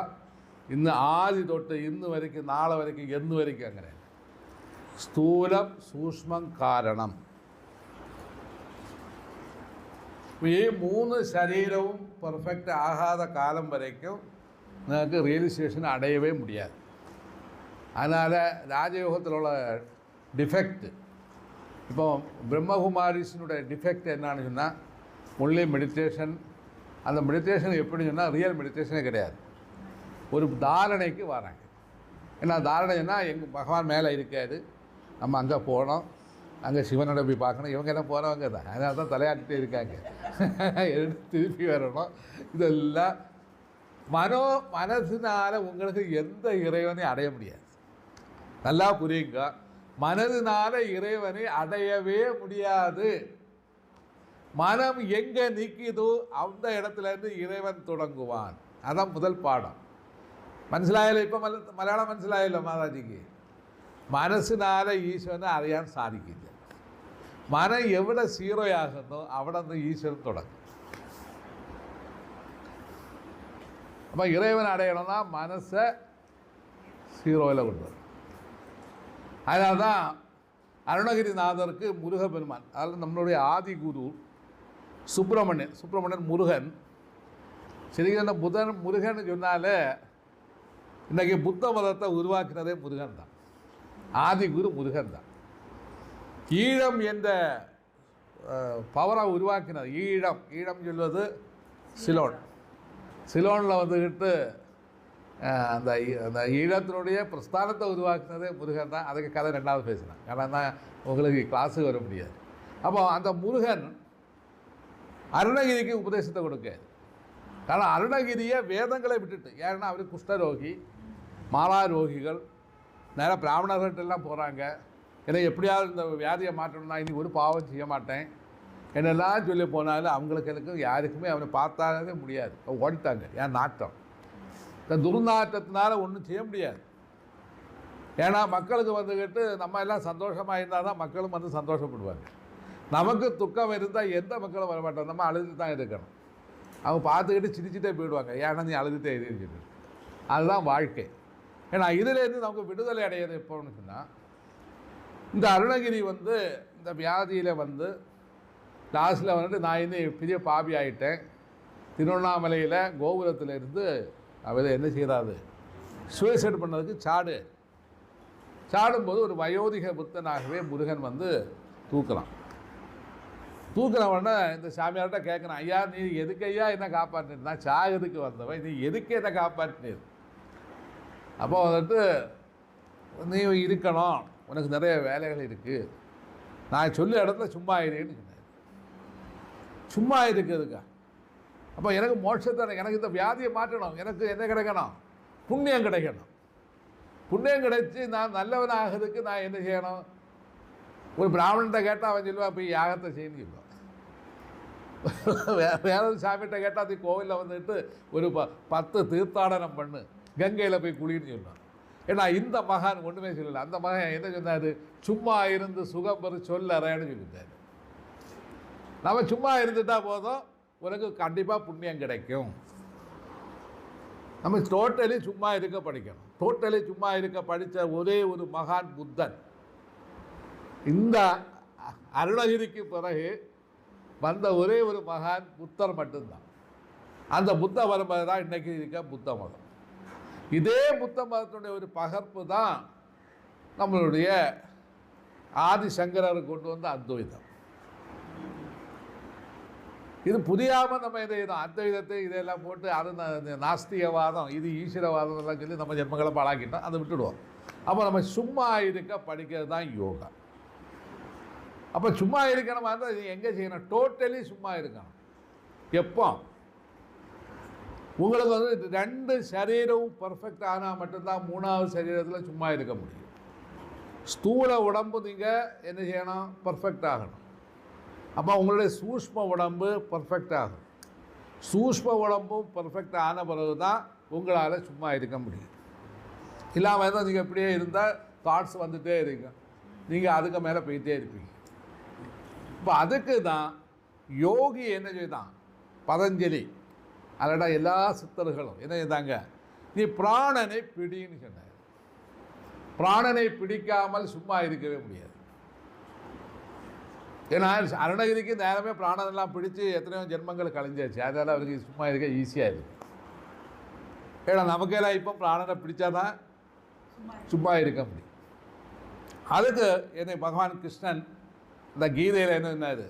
ഇന്ന് ആദ്യം തൊട്ട് ഇന്ന് വരയ്ക്കും, നാളെ വരയ്ക്കും, എന്ന് വരയ്ക്കും, അങ്ങനെ സ്ഥൂലം സൂക്ഷ്മം കാരണം. ഈ 3 ശരീരവും പെർഫെക്റ്റ് ആകാத കാലം വരയ്ക്കും നിങ്ങൾക്ക് റിയലൈസേഷൻ അടയவே முடியாது. அதனால் ராஜயோகத்திலுள்ள டிஃபெக்ட், இப்போ பிரம்மகுமாரிஸினுடைய டிஃபெக்ட் என்னன்னு சொன்னால் ஒன்லி மெடிடேஷன். அந்த மெடிடேஷன் எப்படின்னு சொன்னால் ரியல் மெடிடேஷனே கிடையாது. ஒரு தாரணைக்கு வராங்க. ஏன்னா தாரணைன்னா எங்கள் பகவான் மேலே இருக்காது, நம்ம அங்கே போனோம், அங்கே சிவனோட போய் பார்க்கணும். இவங்க என்ன போகிறவங்க தான், அதனால தான் தலையாட்டிகிட்டே இருக்காங்க. எடுத்து திருப்பி வரணும். இதெல்லாம் மனசினால் உங்களுக்கு எந்த இறைவனையும் அடைய முடியாது. நல்லா புரியுங்க. மனதினால இறைவனை அடையவே முடியாது. மனம் எங்கே நிற்கிதோ அந்த இடத்துலேருந்து இறைவன் தொடங்குவான். அதான் முதல் பாடம். മനസ്സിലായല്ലോ? ഇപ്പം മലയാളം മനസ്സിലായല്ലോ മാതാജിക്ക്? മനസ്സിനാലെ ഈശ്വരനെ അറിയാൻ സാധിക്കില്ല. മനം എവിടെ സീറോയാകുന്നോ അവിടെ നിന്ന് ഈശ്വരൻ തുടങ്ങും. അപ്പം ഇறைവൻ അടയണമെന്നാ മനസ്സ് സീറോയിൽ കൊണ്ടുവരും. அதனால தான் அருணகிரிநாதருக்கு முருகபெருமான், அதாவது நம்மளுடைய ஆதி குரு சுப்பிரமணியன் முருகன். சரிங்க, முருகன் சொன்னாலே இன்றைக்கி புத்த மதத்தை உருவாக்குனதே முருகன் தான். ஆதி குரு முருகன் தான். ஈழம் என்ற பவரை உருவாக்கினது. ஈழம் சொல்வது சிலோனில் வந்துக்கிட்டு அந்த அந்த ஈழத்தினுடைய பிரஸ்தானத்தை உருவாக்குனதே முருகன் தான். அதுக்கு கதை ரெண்டாவது பேசினேன். ஏன்னா தான் உங்களுக்கு கிளாஸுக்கு வர முடியாது. அப்போ அந்த முருகன் அருணகிரிக்கு உபதேசத்தை கொடுக்க. ஆனால் அருணகிரியை வேதங்களை விட்டுட்டு, ஏன்னா அவர் குஷ்டரோகி, மாலா ரோகிகள், நேராக பிராமணர்கள்ட்டெல்லாம் போகிறாங்க. ஏன்னா எப்படியாவது இந்த வியாதியை மாற்றணும்னா இனி ஒரு பாவம் செய்ய மாட்டேன் என்னெல்லாம் சொல்லி போனாலும் அவங்களுக்கு யாருக்குமே அவனை பார்த்தாலே முடியாது. ஓடிட்டாங்க. ஏன் நாட்டம், இந்த துர்நாற்றத்தினால ஒன்றும் செய்ய முடியாது. ஏன்னா மக்களுக்கு வந்துக்கிட்டு நம்ம எல்லாம் சந்தோஷமாக இருந்தால் தான் மக்களும் வந்து சந்தோஷப்படுவாங்க. நமக்கு துக்கம் இருந்தால் எந்த மக்களும் வர மாட்டோம், நம்ம அழுது தான் இருக்கணும். அவங்க பார்த்துக்கிட்டு சிரிச்சுட்டே போயிடுவாங்க. ஏன்னா நீ அழுதுகிட்டே இருந்துட்டு. அதுதான் வாழ்க்கை. ஏன்னா இதுலேருந்து நமக்கு விடுதலை அடையிறது எப்போன்னு சொன்னால், இந்த அருணகிரி வந்து இந்த வியாதியில் வந்து லாஸ்ட்டில் வந்துட்டு நான் இன்னும் பெரிய பாபி ஆகிட்டேன். திருவண்ணாமலையில் கோபுரத்தில் இருந்து அவர் என்ன செய்கிறாரு, சூசைட் பண்ணதுக்கு சாடும்போது ஒரு வயோதிக புத்தனாகவே முருகன் வந்து தூக்குறவன இந்த சாமியார்கிட்ட கேட்குறான், ஐயா நீ எதுக்கு ஐயா என்ன காப்பாற்றினீர்? நான் சாகிறதுக்கு வந்தவன், நீ எதுக்கு என்ன காப்பாற்றினீர்? அப்போ வந்துட்டு நீ இருக்கணும், உனக்கு நிறைய வேலைகள் இருக்குது, நான் சொல்ல இடத்துல சும்மா இருன்னு சொன்னேன். சும்மா இருக்குதுக்கா. அப்போ எனக்கு மோட்சத்தை, எனக்கு இந்த வியாதியை மாற்றணும், எனக்கு என்ன கிடைக்கணும்? புண்ணியம் கிடைக்கணும். புண்ணியம் கிடைச்சி நான் நல்லவனாகிறதுக்கு நான் என்ன செய்யணும்? ஒரு பிராமணன்ட்ட கேட்டால் அவன் சொல்லுவான் போய் யாகத்தை செய்யணும் சொல்லுவான். வேற ஒரு சாமிகிட்ட கேட்டால் அது கோவிலில் வந்துட்டு ஒரு 10 தீர்த்தாடனம் பண்ணு, கங்கையில் போய் குளின்னு சொல்லுவான். ஏன்னா இந்த மகான் ஒன்றுமே சொல்லலை. அந்த மகன் என்ன சொன்னார்? சும்மா இருந்து சுகம் பெற சொல்லறேன்னு சொல்லிட்டாரு. நம்ம சும்மா இருந்துட்டா போதும், உனக்கு கண்டிப்பாக புண்ணியம் கிடைக்கும். நம்ம டோட்டலி சும்மா இருக்க படிக்கணும். டோட்டலி சும்மா இருக்க படித்த ஒரே ஒரு மகான் புத்தன். இந்த அருணகிரிக்கு பிறகு வந்த ஒரே ஒரு மகான் புத்தர் மட்டும்தான். அந்த புத்த பரம்பரை தான் இன்றைக்கி இருக்க புத்த மதம். இதே புத்த மதத்தினுடைய ஒரு பகர்ப்பு தான் நம்மளுடைய ஆதிசங்கரர் கொண்டு வந்த அத்வைதம். இது புரியாமல் நம்ம இதை அத்வைதத்தை இதெல்லாம் போட்டு அது நாஸ்திகவாதம், இது ஈஸ்வரவாதம் எல்லாம் சொல்லி நம்ம ஜென்மங்களை பழாக்கிட்டோம், அதை விட்டுடுவோம். அப்போ நம்ம சும்மா இருக்க படிக்கிறது தான் யோகா. அப்போ சும்மா இருக்கணுமா இருந்தால் இது எங்கே செய்யணும்? டோட்டலி சும்மா இருக்கணும். எப்போ உங்களுக்கு வந்து 2 சரீரமும் பர்ஃபெக்ட் ஆனால் மட்டும்தான் 3வது சரீரத்தில் சும்மா இருக்க முடியும். ஸ்தூல உடம்பு நீங்கள் என்ன செய்யணும்? பர்ஃபெக்ட் ஆகணும். அப்போ உங்களுடைய சூஷ்ம உடம்பு பர்ஃபெக்ட் ஆகும். சூஷ்ம உடம்பும் பர்ஃபெக்ட் ஆன பிறகு தான் உங்களால் சும்மா இருக்க முடியும். இல்லாமல் இருந்தால் நீங்கள் இப்படியே இருந்தால் தாட்ஸ் வந்துகிட்டே இருங்க, நீங்கள் அதுக்கு மேலே போயிட்டே இருப்பீங்க. இப்போ அதுக்கு தான் யோகி என்ன செய்தான்? பதஞ்சலி அதோட எல்லா சித்தர்களும் என்ன செய்தாங்க? நீ பிராணனை பிடின்னு சொன்னார். பிராணனை பிடிக்காமல் சும்மா இருக்கவே முடியாது. ஏன்னா அருணகிரிக்கு நேரமே பிராணனெல்லாம் பிடிச்சி எத்தனையோ ஜென்மங்கள் கழிஞ்சாச்சு. அதனால் அவருக்கு சும்மா இருக்க ஈஸியாக இருக்குது. ஏன்னா நமக்கெல்லாம் இப்போ பிராணனை பிடிச்சாதான் சும்மா இருக்க முடியும். அதுக்கு என்னை பகவான் கிருஷ்ணன் இந்த கீதையில் என்ன சொன்னார்?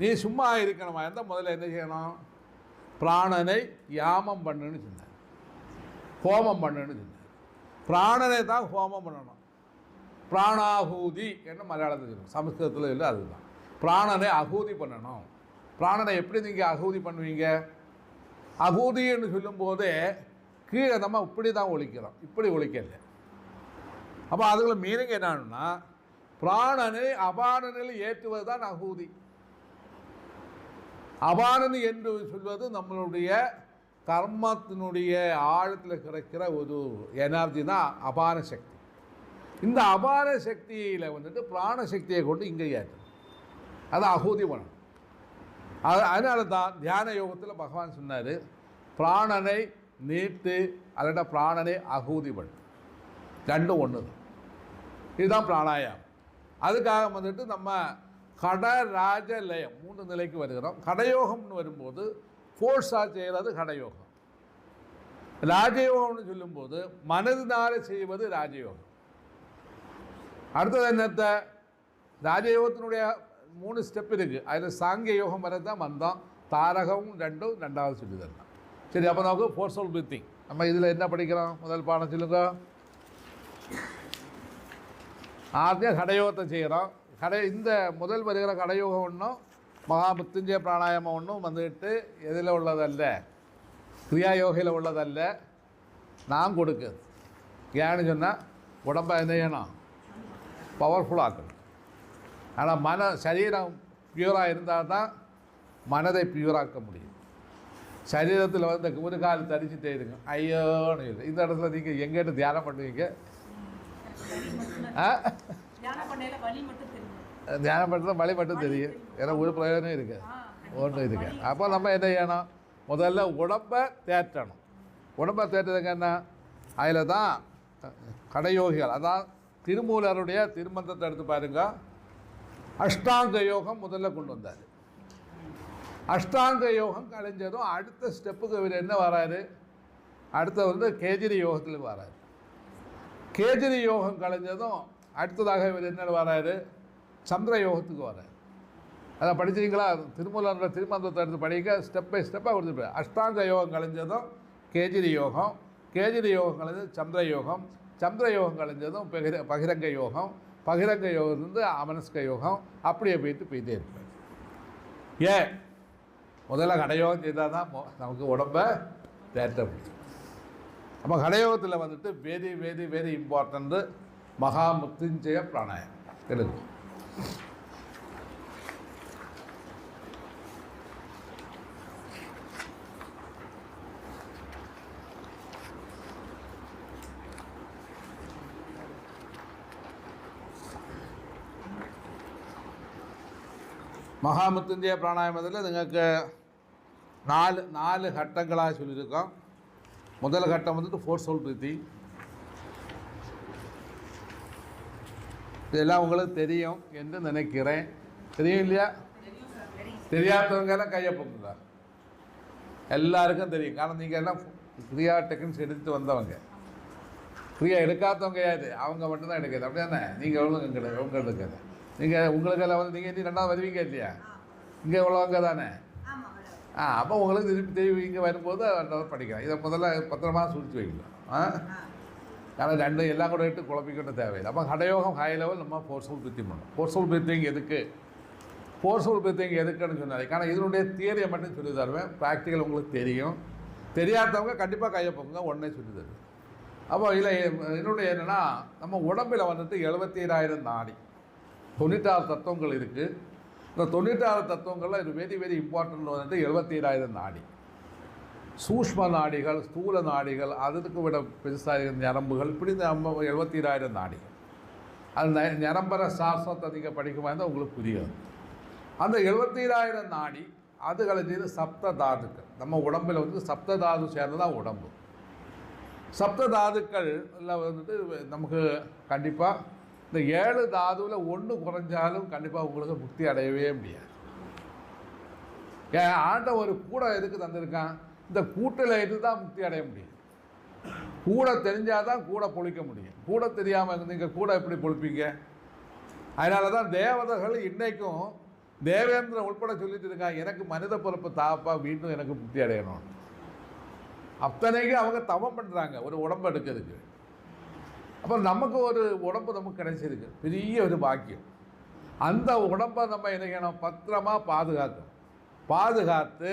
நீ சும்மா இருக்கணுமா இருந்தால் முதல்ல என்ன செய்யணும்? பிராணனை யாமம் பண்ணுன்னு சொன்னார், ஹோமம் பண்ணுன்னு சொன்னார். பிராணனை தான் ஹோமம் பண்ணணும். பிராணாகூதி என்ன மலையாளத்தில் சொல்லணும், சமஸ்கிருதத்தில் இல்லை. அதுதான் பிராணனை அகூதி பண்ணணும். பிராணனை எப்படி நீங்கள் அகூதி பண்ணுவீங்க? அகூதின்னு சொல்லும்போதே கீழே நம்ம இப்படி தான் ஒழிக்கிறோம், இப்படி ஒழிக்கல. அப்போ அதுக்குள்ள மீனிங் என்னன்னா, பிராணனை அபானனில் ஏற்றுவது தான் அகூதி. அபானனி என்று சொல்வது நம்மளுடைய கர்மத்தினுடைய ஆழத்தில் கிடைக்கிற ஒரு எனர்ஜி தான் அபான சக்தி. இந்த அபான சக்தியில் வந்துட்டு பிராண சக்தியை கொண்டு இங்கே ஏற்றணும், அது அகூதி பண்ணணும். அதனால தான் தியான யோகத்தில் பகவான் சொன்னார், பிராணனை நீட்டு அல்லட பிராணனை அகூதி பண்ணு, ரெண்டும் ஒன்று தான். இதுதான் பிராணாயாமம். அதுக்காக வந்துட்டு நம்ம கடராஜ லயம் 3 நிலைக்கு வருகிறோம். கடயோகம்னு வரும்போது ஃபோர்ஸாக செய்கிறது கடயோகம். ராஜயோகம்னு சொல்லும்போது மனதினால் செய்வது ராஜயோகம். அடுத்தது என்னத்தை? ராஜயோகத்தினுடைய 3 ஸ்டெப் இருக்குது. அதில் சாங்கிய யோகம் வரை தான் வந்தோம். தாரகம் 2வது சொல்லி தரலாம். சரி, அப்போ நமக்கு ஃபோர்ஸ்ஃபுல் பிரீத்திங். நம்ம இதில் என்ன படிக்கிறோம்? முதல் பாடம் சொல்லுங்க. ஆദ്യം கடயோகத்தை செய்கிறோம். இந்த முதல் வருகிற கடயோகம் ஒன்றும் மகாமிருத்யுஞ்சய பிராணாயாமம் ஒன்றும் வந்துட்டு எதில் உள்ளதல்ல, கிரியா யோகையில் உள்ளதல்ல, நான் கொடுக்குது. ஏன்னு சொன்னால் உடம்பை என்ன செய்யணும்? பவர்ஃபுல்லாக்கணும். ஆனால் சரீரம் பியூராக இருந்தால் தான் மனதை பியூராக்க முடியும். சரீரத்தில் வந்து ஒரு கால் தரிச்சுட்டே இருங்க, ஐயோன்னு இல்லை. இந்த இடத்துல நீங்கள் எங்கேட்டு தியானம் பண்ணுவீங்க? தியானம் பண்ணுறது வழி மட்டும் தெரியும். ஏன்னா ஒரு பிரயோஜனம் இருக்குது, ஒன்றும் இருக்குது. அப்போ நம்ம என்ன செய்யணும்? முதல்ல உடம்பை தேற்றணும். உடம்பை தேற்றதுக்கு என்ன? அதில் தான் கடயோகிகள், அதான் திருமூலருடைய திருமந்திரத்தை எடுத்து பாருங்க. அஷ்டாங்க யோகம் முதல்ல கொண்டு வந்தார். அஷ்டாங்க யோகம் கழிஞ்சதும் அடுத்த ஸ்டெப்புக்கு இவர் என்ன வராரு? அடுத்த வந்து கேஜிரி யோகத்தில் வராரு. கேஜிரி யோகம் கழிஞ்சதும் அடுத்ததாக இவர் என்ன வராரு? சந்திர யோகத்துக்கு வராரு. அதை படிச்சிங்களா? திருமூலருடைய திருமந்திரத்தை எடுத்து படிக்க ஸ்டெப் பை ஸ்டெப்பாக கொடுத்துருப்பார். அஷ்டாங்க யோகம் கழிஞ்சதும் கேஜிரி யோகம், கேஜிரி யோகம் கழிஞ்சது சந்திர யோகம், சந்திர யோகம் கழிஞ்சதும் பகிரங்க யோகம், பகிரங்க யோகத்துலேருந்து அமனஸ்க யோகம், அப்படியே போயிட்டே இருப்பார். ஏன்? முதல்ல கடயோகம் செய்தால் தான் நமக்கு உடம்பை தேற்ற முடியும். அப்போ கடயோகத்தில் வந்துட்டு very very very important Mahamrityunjaya பிராணாயாமம் தெலுங்கு. மகாமிருத்யுஞ்சய பிராணாயாமத்தில் നിങ്ങൾക്ക് நாலு கட்டங்களாக சொல்லியிருக்கோம். முதல் கட்டம் வந்துட்டு ஃபோர்ஸ்ஃபுல் பிரீத்திங். இதெல்லாம் உங்களுக்கு தெரியும் என்று நினைக்கிறேன். தெரியும் இல்லையா? தெரியாதவங்க எல்லாம் கையை போக்குங்க. எல்லாருக்கும் தெரியும். காரணம் நீங்கள் எல்லாம் ஃப்ரீயா டெக்னிக்ஸ் எடுத்து வந்தவங்க. ஃப்ரீயாக எடுக்காதவங்க யாரு? அவங்க மட்டும்தான் எடுக்காது. அப்படி தானே? நீங்கள் எவ்வளோ கிடையாது, உங்க எடுக்காது. நீங்கள் உங்களுக்கெல்லாம் வந்து நீங்கள் இன்னும் 2வது வருவீங்க இல்லையா? இங்கே உள்ளவங்க தானே? அப்போ உங்களுக்கு திருப்பி இங்கே வரும்போது 2வது படிக்கலாம். இதை முதல்ல பத்திரமா சுழிச்சு வைக்கலாம். ஆனால் 2 எல்லாம் கூட இட்டு குழப்பிக்கிட்ட தேவையில்லை. அப்போ கடயோகம் ஹை லெவல் நம்ம ஃபோர்ஸ்ஃபுல் பிரீத்திங் பண்ணணும். ஃபோர்ஸ்ஃபுல் பிரீத்திங் எதுக்கு? ஃபோர்ஸ்ஃபுல் பிரீத்திங் எதுக்குன்னு சொன்னார். ஆனால் இதனுடைய தியரியை மட்டும் சொல்லி தருவேன். ப்ராக்டிக்கல் உங்களுக்கு தெரியும். தெரியாதவங்க கண்டிப்பாக கையை போங்க, உடனே சொல்லி தருவேன். அப்போ இதில் என்னுடைய என்னென்னா, நம்ம உடம்பில் வந்துட்டு 77,000 நாடி, 96 தத்துவங்கள் இருக்குது. இந்த 96 தத்துவங்களில் இது வெரி வெரி இம்பார்ட்டன்ட் வந்துட்டு 77,000 நாடி. சூஷ்ம நாடிகள், ஸ்தூல நாடிகள், அதுக்கு விட பெருசாக நரம்புகள், இப்படி நம்ம 77,000 நாடிகள். அந்த நரம்பர சாஸ்திரத்தை நீங்கள் படிக்குமா இருந்தால் உங்களுக்கு புரியாது. அந்த 77,000 நாடி அது கழிஞ்சது சப்த தாதுக்கள். நம்ம உடம்பில் வந்து சப்த தாது சேர்ந்ததான் உடம்பு. சப்த தாதுக்கள் எல்லாம் வந்துட்டு நமக்கு கண்டிப்பாக இந்த 7 தாதுவில் 1 குறைஞ்சாலும் கண்டிப்பாக உங்களுக்கு முக்தி அடையவே முடியாது. ஆண்ட ஒரு கூடை எதுக்கு தந்திருக்கான்? இந்த கூட்டில் இருந்து தான் முக்தி அடைய முடியும். கூடை தெரிஞ்சால் தான் கூடை பொழிக்க முடியும். கூடை தெரியாமல் நீங்கள் கூடை எப்படி பொழிப்பீங்க? அதனால தான் தேவதைகள் இன்றைக்கும் தேவேந்திரன் உட்பட சொல்லிட்டு இருக்காங்க, எனக்கு மனித பிறப்பு தாப்பா, மீண்டும் எனக்கு முக்தி அடையணும். அத்தனைக்கு அவங்க தவம் பண்ணுறாங்க ஒரு உடம்பு எடுக்கிறதுக்கு. அப்போ நமக்கு ஒரு உடம்பு நமக்கு கிடைச்சிருக்கு, பெரிய ஒரு பாக்கியம். அந்த உடம்பை நம்ம என்ன பத்திரமா பாதுகாக்கணும். பாதுகாத்து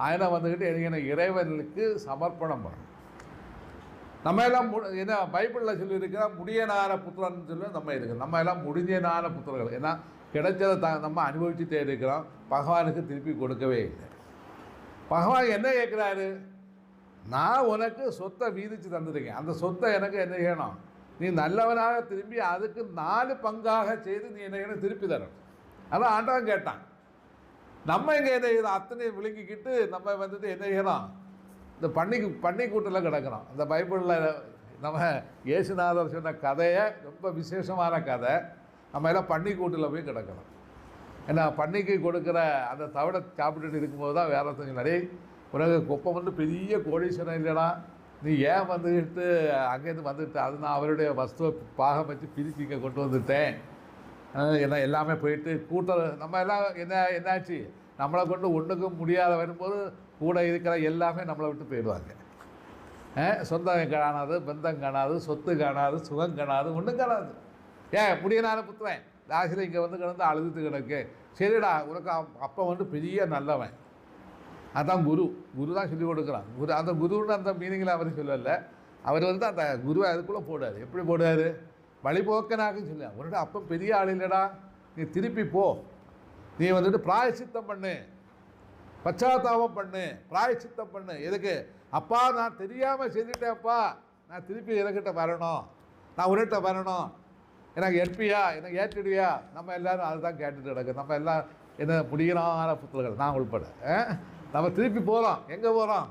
அதனை வந்துக்கிட்டு என்ன இறைவனுக்கு சமர்ப்பணம் பண்ணணும். நம்ம எல்லாம் என்ன பைபிளில் சொல்லியிருக்கிற முடியனான புத்திரன்னு சொல்லி நம்ம இருக்குது. நம்ம எல்லாம் முடிஞ்சனான புத்திரர்கள். ஏன்னா கிடைச்சதை நம்ம அனுபவிச்சுட்டே இருக்கிறோம். பகவானுக்கு திருப்பி கொடுக்கவே இல்லை. பகவான் என்ன கேட்குறாரு? நான் உனக்கு சொத்தை வீதிச்சு தந்துருக்கேன். அந்த சொத்தை எனக்கு என்ன செய்யணும்? நீ நல்லவனாக திரும்பி அதுக்கு 4 பங்காக செய்து நீ என்ன செய்யணும்? திருப்பி தரணும். அதான் ஆண்டவன் கேட்டான். நம்ம இங்கே என்ன செய்யணும்? அத்தனை விழுங்கிக்கிட்டு நம்ம வந்துட்டு என்ன செய்யணும்? இந்த பன்னிக்கூட்டில் கிடக்கிறோம். அந்த பைபிளில் நம்ம இயேசுநாதர் சொன்ன கதையை ரொம்ப விசேஷமான கதை. நம்ம எல்லாம் பன்னிக்கூட்டில் போய் கிடக்கிறோம். ஏன்னா பன்னிக்கு கொடுக்குற அந்த தவிட சாப்பிட்டுட்டு இருக்கும்போது தான் வேறு ஒருத்தங்க நிறைய உனக்கு குப்பம் வந்து பெரிய கோடீஸ்வரன் இல்லைடா, நீ ஏன் வந்துக்கிட்டு அங்கேருந்து வந்துட்டு அது நான் அவருடைய வஸ்துவை பாகம் வச்சு பிரித்து இங்கே கொண்டு வந்துட்டேன் என்ன எல்லாமே போயிட்டு நம்ம எல்லாம் என்னாச்சு, நம்மளை கொண்டு ஒன்றுக்கும் முடியாத வரும்போது கூட இருக்கிற எல்லாமே நம்மளை விட்டு போயிடுவாங்க. சொந்தம் காணாது, பந்தம் காணாது, சொத்து காணாது, சுகம் காணாது, ஒன்றும் காணாது. முடியனால புத்துறேன் லாஸ்ட்டில் இங்கே வந்து கிடந்து அழுதுட்டு கிடக்கு. சரிடா, உனக்கு அப்போ வந்து பெரிய நல்லவன், அதான் குரு தான் சொல்லிக் கொடுக்குறான். அந்த குருன்னு அந்த மீனிங்கில் அவர் சொல்லலை. அவர் வந்து அந்த குருவை அதுக்குள்ளே போடாது. எப்படி போடாரு? வழிபோக்கனாக சொல்ல, உன்னோட அப்போ பெரிய ஆள் இல்லைடா, நீ திருப்பி போ, நீ வந்துட்டு பிராயச்சித்தம் பண்ணு, பச்சாத்தாபம் பண்ணு, பிராயச்சித்தம் பண்ணு. எதுக்கு? அப்பா நான் தெரியாமல் செஞ்சுட்டேன்ப்பா, நான் திருப்பி எனக்கிட்ட வரணும், நான் உன்கிட்ட வரணும், எனக்கு ஏற்பியா, எனக்கு ஏற்றிடுவியா? நம்ம எல்லோரும் அதுதான் கேட்டுட்டு கிடக்கு. நம்ம எல்லாம் என்ன முடியலான புத்தகங்கள், நான் உள்பட நம்ம திருப்பி போகிறோம். எங்கே போகிறோம்?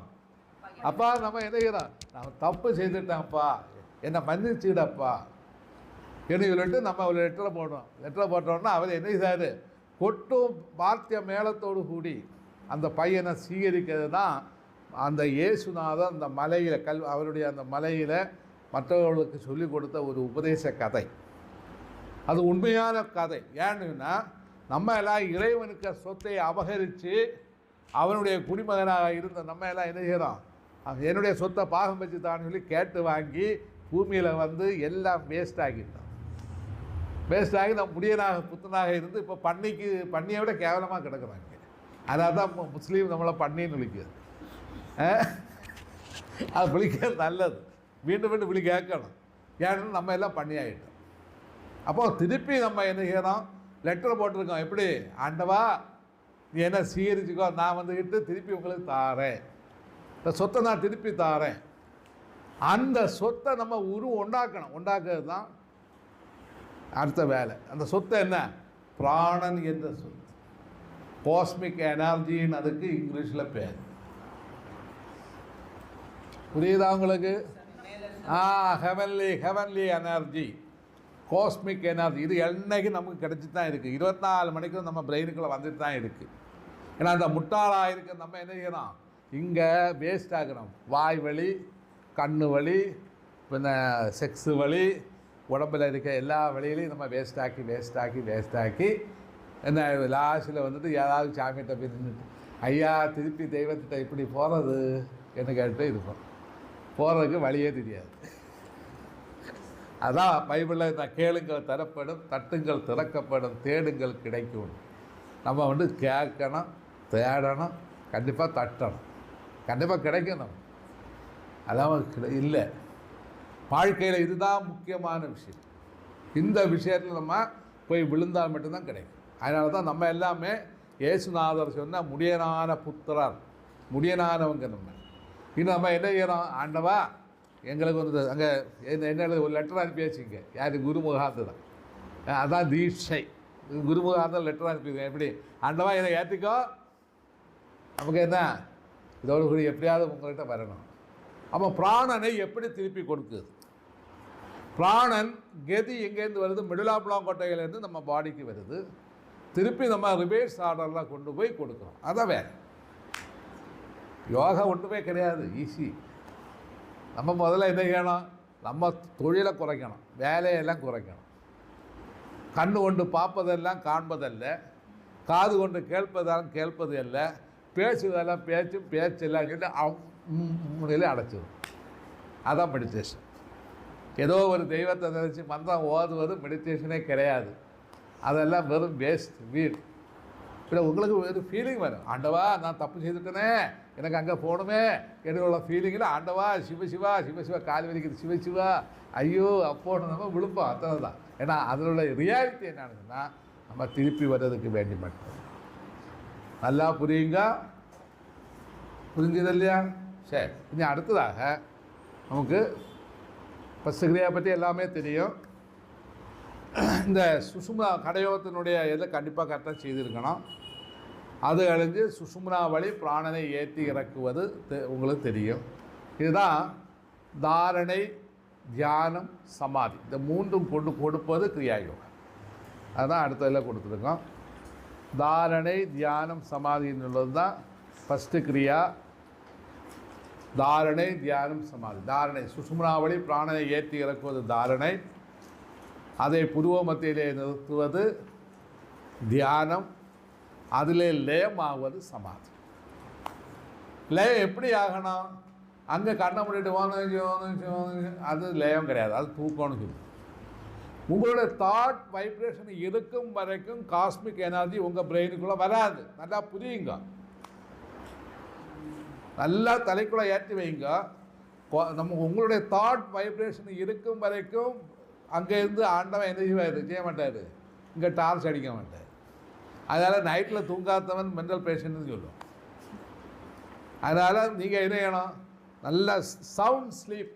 அப்பா நம்ம என்ன செய்கிறோம்? நம்ம தப்பு செய்துட்டேன்ப்பா, என்னை மன்னிச்சுடப்பா என்ன சொல்லிட்டு நம்ம ஒரு லெட்டரை போடுறோம். லெட்டரை போட்டோன்னா அவர் என்ன செய்தார்? கொட்டும் வார்த்திய மேளத்தோடு கூடி அந்த பையனை சீகரிக்கிறது தான் அந்த இயேசுநாதன் அந்த மலையில் அவருடைய அந்த மலையில் மற்றவர்களுக்கு சொல்லிக் கொடுத்த ஒரு உபதேச கதை. அது உண்மையான கதை. ஏன்னுன்னா நம்ம எல்லாம் இறைவனுக்கு சொத்தை அபகரித்து அவனுடைய குடிமகனாக இருந்த நம்ம எல்லாம் என்ன செய்கிறோம்? என்னுடைய சொத்தை பாகம் வச்சு தான் சொல்லி கேட்டு வாங்கி பூமியில் வந்து எல்லாம் வேஸ்ட் ஆகிட்டோம். வேஸ்ட் ஆகி நம்ம முடியனாக புத்தனாக இருந்து இப்போ பண்ணியை விட கேவலமாக கிடக்குறாங்க. அதனால தான் முஸ்லீம் நம்மளை பண்ணின்னு விழிக்குது. அது விழிக்கிறது நல்லது, மீண்டும் மீண்டும் விழி கேட்கணும். ஏன்னா நம்ம எல்லாம் பண்ணி ஆகிட்டோம். அப்போது திருப்பி நம்ம என்ன செய்யணும்? லெட்டர் போட்டிருக்கோம். எப்படி? ஆண்டவா நீ என்ன சீகரிச்சுக்கோ, நான் வந்துக்கிட்டு திருப்பி உங்களுக்கு தாரேன், இந்த சொத்தை நான் திருப்பி தாரேன். அந்த சொத்தை நம்ம உண்டாக்கணும். உண்டாக்குறது தான் அடுத்த வேலை. அந்த சொத்தை என்ன? பிராணன் என்ற சொத்து, காஸ்மிக் எனர்ஜின்னு அதுக்கு இங்கிலீஷில் பேர். புரியுதா உங்களுக்கு? Heavenly energy, cosmic energy. இது என்னைக்கு நமக்கு கிடச்சி தான் இருக்குது. 24 மணிக்கு நம்ம பிரெயினுக்குள்ளே வந்துட்டு தான் இருக்குது. ஏன்னா அந்த முட்டாளாக இருக்க நம்ம என்ன செய்யணும்? இங்கே வேஸ்ட் ஆகணும். வாய் வலி, கண்ணு வலி, பின்ன செக்ஸு வலி, உடம்பில் இருக்க எல்லா வழியிலையும் நம்ம வேஸ்டாக்கி என்ன லாஸ்ட்டில் வந்துட்டு ஏதாவது சாமிகிட்ட போய் நின்றுட்டு, ஐயா திருப்பி தெய்வத்திட்ட இப்படி போகிறது என்ன கேட்டு இருக்கும். போகிறதுக்கு வழியே தெரியாது. அதான் பைபிளில் நான் கேளுங்கள் தரப்படும், தட்டுங்கள் திறக்கப்படும், தேடுங்கள் கிடைக்கும். நம்ம வந்து கேட்கணும், தேடணும், கண்டிப்பாக தட்டணும், கண்டிப்பாக கிடைக்கணும். அதான் இல்லை வாழ்க்கையில் இதுதான் முக்கியமான விஷயம். இந்த விஷயத்தில் நம்ம போய் விழுந்தால் மட்டும்தான் கிடைக்கும். அதனால தான் நம்ம எல்லாமே இயேசுநாதர் சொன்னால் முடியனான புத்திரர், முடியனானவங்க. இன்னும் நம்ம என்ன செய்யறோம்? ஆண்டவா எங்களுக்கு வந்து அங்கே என்ன ஒரு லெட்டர் அனுப்பி வச்சுங்க. யார்? குருமுகாந்தம். அதான் தீட்சை. குருமுகாந்தம் லெட்டர் அனுப்பிடுங்க. எப்படி? ஆண்டவா என்னை ஏற்றிக்கோ, நமக்கு என்ன இதோடு கூட எப்படியாவது உங்கள்கிட்ட வரணும். அப்போ பிராணனை எப்படி திருப்பி கொடுக்குது? பிராணன் கெதி எங்கேருந்து வருது? மிடிலாப்புலாங்கொட்டையிலேருந்து நம்ம பாடிக்கு வருது. திருப்பி நம்ம ரிவர்ஸ் ஆர்டரில் கொண்டு போய் கொடுக்குறோம். அதான் வேறு யோகா ஒன்றுமே கிடையாது, ஈஸி. நம்ம முதல்ல என்ன செய்யணும்? நம்ம தொழிலை குறைக்கணும், வேலையெல்லாம் குறைக்கணும். கண்ணு கொண்டு பார்ப்பதெல்லாம் காண்பதல்ல, காது கொண்டு கேட்பது அல்ல, பேசுவதெல்லாம் பேச்செல்லாம் சொல்லி முன்னிலே அடைச்சிடும். அதான் மெடிடேஷன். ஏதோ ஒரு தெய்வத்தை நினச்சி மந்திரம் ஓதுவது மெடிடேஷனே கிடையாது. அதெல்லாம் வெறும் வேஸ்ட் வீடு. இல்லை உங்களுக்கு ஒரு ஃபீலிங் வரும், ஆண்டவா நான் தப்பு செய்துட்டேனே, எனக்கு அங்கே போகணுமே என்னோட ஃபீலிங்கில் ஆண்டவா சிவசிவா கால் வலிக்குது சிவா ஐயோ அப்போன்னு நம்ம விழுப்போம். அத்தனை தான். ஏன்னா அதனோட ரியாலிட்டி என்னன்னா நம்ம திருப்பி வர்றதுக்கு வேண்டி மட்டும். நல்லா புரிஞ்சுது இல்லையா? சரி, இனி அடுத்ததாக நமக்கு பசுகிரியா பற்றி எல்லாமே தெரியும். இந்த சுஷும்னா கடையோகத்தினுடைய இதை கண்டிப்பாக கரெக்டாக செய்திருக்கணும். அது அழிஞ்சு சுஷும்னா வழி பிராணனை ஏற்றி இறக்குவது உங்களுக்கு தெரியும். இதுதான் தாரணை, தியானம், சமாதி. இந்த மூன்றும் கொண்டு கொடுப்பது கிரியாயோகம். அதுதான் அடுத்ததில் கொடுத்துருக்கோம். தாரணை, தியானம், சமாதின்னு உள்ளது தான் ஃபஸ்ட்டு கிரியா. தாரணை, தியானம், சமாதி. தாரணை சுஷும்னா வழி பிராணனை ஏற்றி இறக்குவது தாரணை. அதை புருவ மத்தியிலே நிறுத்துவது தியானம், அதிலே லயமாவது சமாதி. லயம் எப்படி ஆகணும்? அங்கே கண்ணை மூடிட்டு அது லயம் கிடையாது, அது தூக்கம்னு சொல்லி. உங்களுடைய தாட் வைப்ரேஷன் இருக்கும் வரைக்கும் காஸ்மிக் எனர்ஜி உங்கள் பிரெயினுக்குள்ளே வராது. நல்லா புரியுங்க, நல்லா தலைக்குள்ளே ஏற்றி வைங்க. உங்களுடைய தாட் வைப்ரேஷன் இருக்கும் வரைக்கும் அங்கேருந்து ஆண்டவன் என்ன செய்ய மாட்டார், இங்கே டார்ச் அடிக்க மாட்டார். அதனால் நைட்டில் தூங்காதவன் மென்டல் பேஷண்ட்னு சொல்லுவோம். அதனால் நீங்கள் என்ன செய்யணும், நல்ல சவுண்ட் ஸ்லீப்.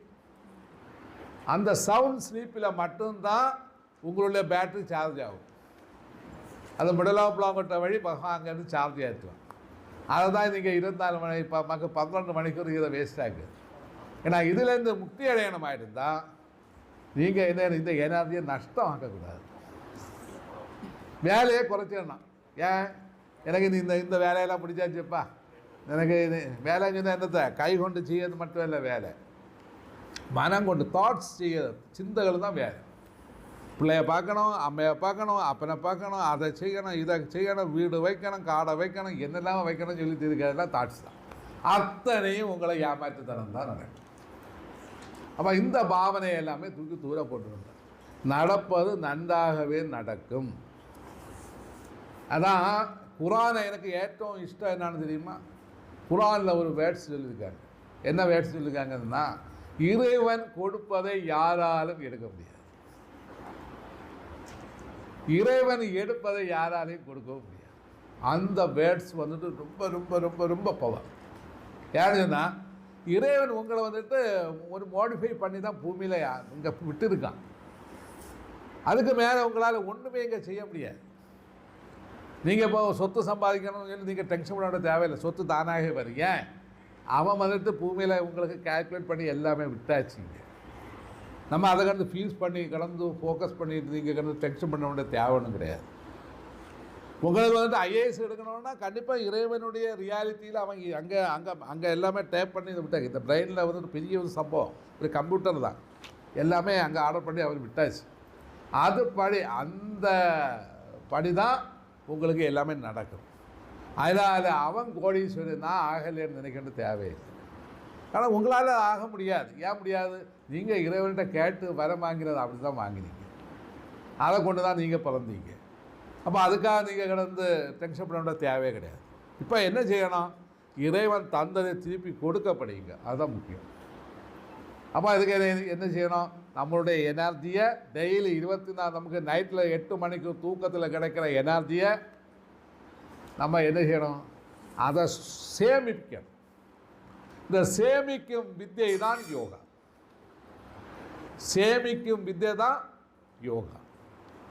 அந்த சவுண்ட் ஸ்லீப்பில் மட்டும்தான் உங்களுடைய பேட்டரி சார்ஜ் ஆகும். அது மிடில் ஆஃப் பிளாங்கொட்ட வழி அங்கேருந்து சார்ஜ் ஏற்றுவோம். அதை தான் நீங்கள் 24 மணி 12 மணிக்கூர் இதை வேஸ்ட் ஆகுது. ஏன்னா இதுலேருந்து முக்தி அடையணும் ஆகிருந்தால் நீங்கள் என்ன இந்த எனர்ஜியை நஷ்டம் ஆக்கக்கூடாது, வேலையை குறைச்சிடணும். ஏன் எனக்கு இந்த வேலையெல்லாம் பிடிச்சாச்சுப்பா, எனக்கு இது வேலைன்னு சொன்னால் என்னத்தை கை கொண்டு செய்யறது மட்டும் இல்லை வேலை, மனம் கொண்டு தாட்ஸ் செய்யறது, சிந்தைகள் தான் வேலை. பிள்ளைய பார்க்கணும், அம்மையை பார்க்கணும், அப்பனை பார்க்கணும், அதை செய்யணும், இதை செய்யணும், வீடு வைக்கணும், காடை வைக்கணும், என்னெல்லாம் வைக்கணும்னு சொல்லி இருக்கிறதெல்லாம் தாட்ஸ் தான். அத்தனையும் உங்களை ஏமாற்றுத்தனம் தான் நடக்கும். அப்போ இந்த பாவனை எல்லாமே தூக்கி தூர போட்டுருங்க. நடப்பது நன்றாகவே நடக்கும். அதான் குரானை எனக்கு ஏற்றம் இஷ்டம் என்னான்னு தெரியுமா? குரானில் ஒரு வேர்ட்ஸ் சொல்லியிருக்காங்க. என்ன வேர்ட்ஸ் சொல்லியிருக்காங்கன்னா, இறைவன் கொடுப்பதை யாராலும் எடுக்க முடியாது, இறைவன் எடுப்பதை யாராலையும் கொடுக்கவும் முடியாது. அந்த வேர்ட்ஸ் வந்துட்டு ரொம்ப ரொம்ப ரொம்ப ரொம்ப பவர். ஏன்னு சொன்னால், இறைவன் உங்களை வந்துட்டு ஒரு மாடிஃபை பண்ணி தான் பூமியில் இங்கே விட்டுருக்கான். அதுக்கு மேலே உங்களால் ஒன்றுமே இங்கே செய்ய முடியாது. நீங்கள் இப்போ சொத்து சம்பாதிக்கணும்னு சொல்லி நீங்கள் டென்ஷன் பண்ண தேவையில்லை, சொத்து தானாகவே வரும். ஏன்? அவன் வந்துட்டு பூமியில் உங்களுக்கு கால்குலேட் பண்ணி எல்லாமே விட்டாச்சுங்க. நம்ம அதை கண்டு ஃபீஸ் பண்ணி கடந்து ஃபோக்கஸ் பண்ணிட்டு நீங்கள் கடந்து டென்ஷன் பண்ண வேண்டிய தேவைன்னு கிடையாது. உங்களுக்கு வந்துட்டு ஐஏஎஸ் எடுக்கணும்னா கண்டிப்பாக இறைவனுடைய ரியாலிட்டியில் அவங்க அங்கே அங்கே அங்கே எல்லாமே டேப் பண்ணி விட்டாங்க. இந்த பிரெயினில் வந்துட்டு பெரிய ஒரு சம்பவம், ஒரு கம்ப்யூட்டர் தான், எல்லாமே அங்கே ஆர்டர் பண்ணி அவர் விட்டாச்சு. அது படி அந்த படி தான் உங்களுக்கு எல்லாமே நடக்கும். அதனால் அவன் கோடீஸ்வரன் நான் ஆகலைன்னு நினைக்கின்ற தேவையில்லை. ஆனால் உங்களால் ஆக முடியாது. ஏன் முடியாது? நீங்கள் இறைவன்கிட்ட கேட்டு வர வாங்கிறது அப்படி தான் வாங்கினீங்க, அதை கொண்டு தான் நீங்கள் பிறந்தீங்க. அப்போ அதுக்காக நீங்கள் கிடந்து டென்ஷன் பண்ண வேண்டிய தேவையே கிடையாது. இப்போ என்ன செய்யணும்? இறைவன் தந்ததை திருப்பி கொடுக்கப்படுங்க, அதுதான் முக்கியம். அப்போ அதுக்கு என்ன செய்யணும்? நம்மளுடைய எனர்ஜியை டெய்லி 24 நமக்கு நைட்டில் 8 மணிக்கு தூக்கத்தில் கிடைக்கிற எனர்ஜியை நம்ம என்ன செய்யணும்? அதை சேமிக்கணும். இந்த சேமிக்கும் வித்தை தான் யோகா. சேமிக்கும் வித்தை தான் யோகா.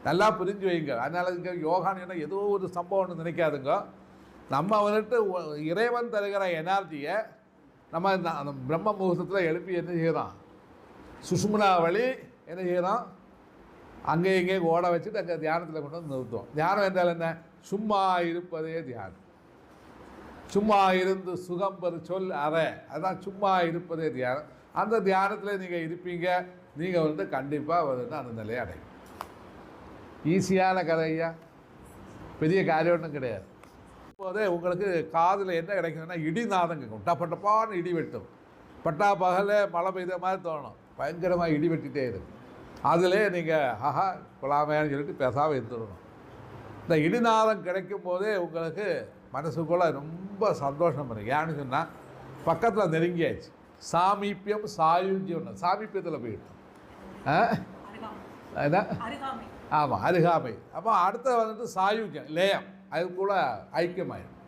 நல்லா புரிஞ்சு வைங்க. அதனால் இங்கே யோகான்னு ஏதோ ஒரு சம்பவம்னு நினைக்காதுங்க. நம்ம வந்துட்டு இறைவன் தருகிற எனர்ஜியை நம்ம பிரம்ம முகூர்த்தத்தில் எழுப்பி என்ன செய்யறோம்? சுஷும்னா வழி என்ன செய்யறோம்? அங்கே இங்கே ஓட வச்சுட்டு அங்கே தியானத்தில் கொண்டு வந்து நிறுத்துவோம். தியானம் என்றால் என்ன? சும்மா இருப்பதே தியானம். சும்மா இருந்து சுகம் பெறு சொல் அறை, அதுதான் சும்மா இருப்பதே தியானம். அந்த தியானத்தில் நீங்கள் இருப்பீங்க. நீங்கள் வந்து கண்டிப்பாக வந்துட்டு அந்த நிலையை அடையும். ஈஸியான கதையா, பெரிய காரியம் ஒன்றும் கிடையாது. இப்போதே உங்களுக்கு காதில் என்ன கிடைக்குதுன்னா இடிநாதம் கேட்கும். டப்பட்டப்பான்னு இடி வெட்டும். பட்டா பகல மழை பெய்த மாதிரி தோணும். பயங்கரமாக இடி வெட்டிகிட்டே இருக்கும். அதிலே நீங்கள் ஆஹா கொலாமையான்னு சொல்லிட்டு பேசாமல் இருந்துடணும். இந்த இடிநாதம் கிடைக்கும் போதே உங்களுக்கு மனசுக்குள்ளே ரொம்ப சந்தோஷம் வரும். ஏன்னு சொன்னால் பக்கத்தில் நெருங்கியாச்சு. சாமீப்பியம் சாயுஜ்யம், சாமீப்பியத்தில் போயிட்டோம். என்ன? ஆமாம், அருகாமை. அப்போ அடுத்த வந்துட்டு சாயுஜ்யம், லேயம், அது கூட ஐக்கியமாயிடும்.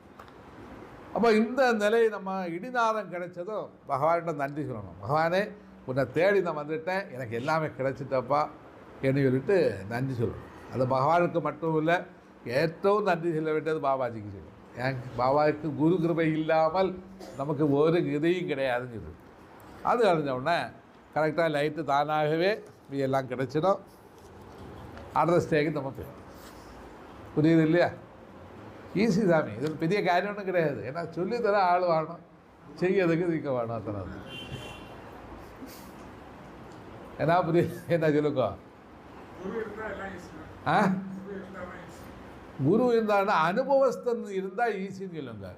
அப்போ இந்த நிலை நம்ம இடிநாதம் கிடைச்சதும் பகவான்கிட்ட நன்றி சொல்லணும். பகவானே உன்னை தேடி நான் வந்துட்டேன், எனக்கு எல்லாமே கிடைச்சிட்டப்பா என்று சொல்லிட்டு நன்றி சொல்லணும். அது பகவானுக்கு மட்டும் இல்லை, ஏற்றவும் நன்றி சொல்ல வேண்டியது பாபாஜிக்கு சொல்லணும். ஏன்? பாபாவுக்கு குரு கிருபை இல்லாமல் நமக்கு ஒரு இதையும் கிடையாதுன்னு சொல்லி அது அறிஞ்சோடனே கரெக்டாக லைட்டு தானாகவே எல்லாம் கிடைச்சிடும். அடுத்த ஸ்டேஜுக்கு நம்ம போயிடும். புரியுது இல்லையா? ஈஸி சாமி, இது பெரிய காரியம் ஒன்றும் கிடையாது. ஏன்னா சொல்லித்தர ஆள் வேணும், செய்யறதுக்கு திக்க வேணும். அத்தனை என்ன புரியுது? என்ன சொல்லுங்க? ஆ குரு இருந்தான்னா அனுபவஸ்தன் இருந்தால் ஈஸின்னு சொல்லுங்க.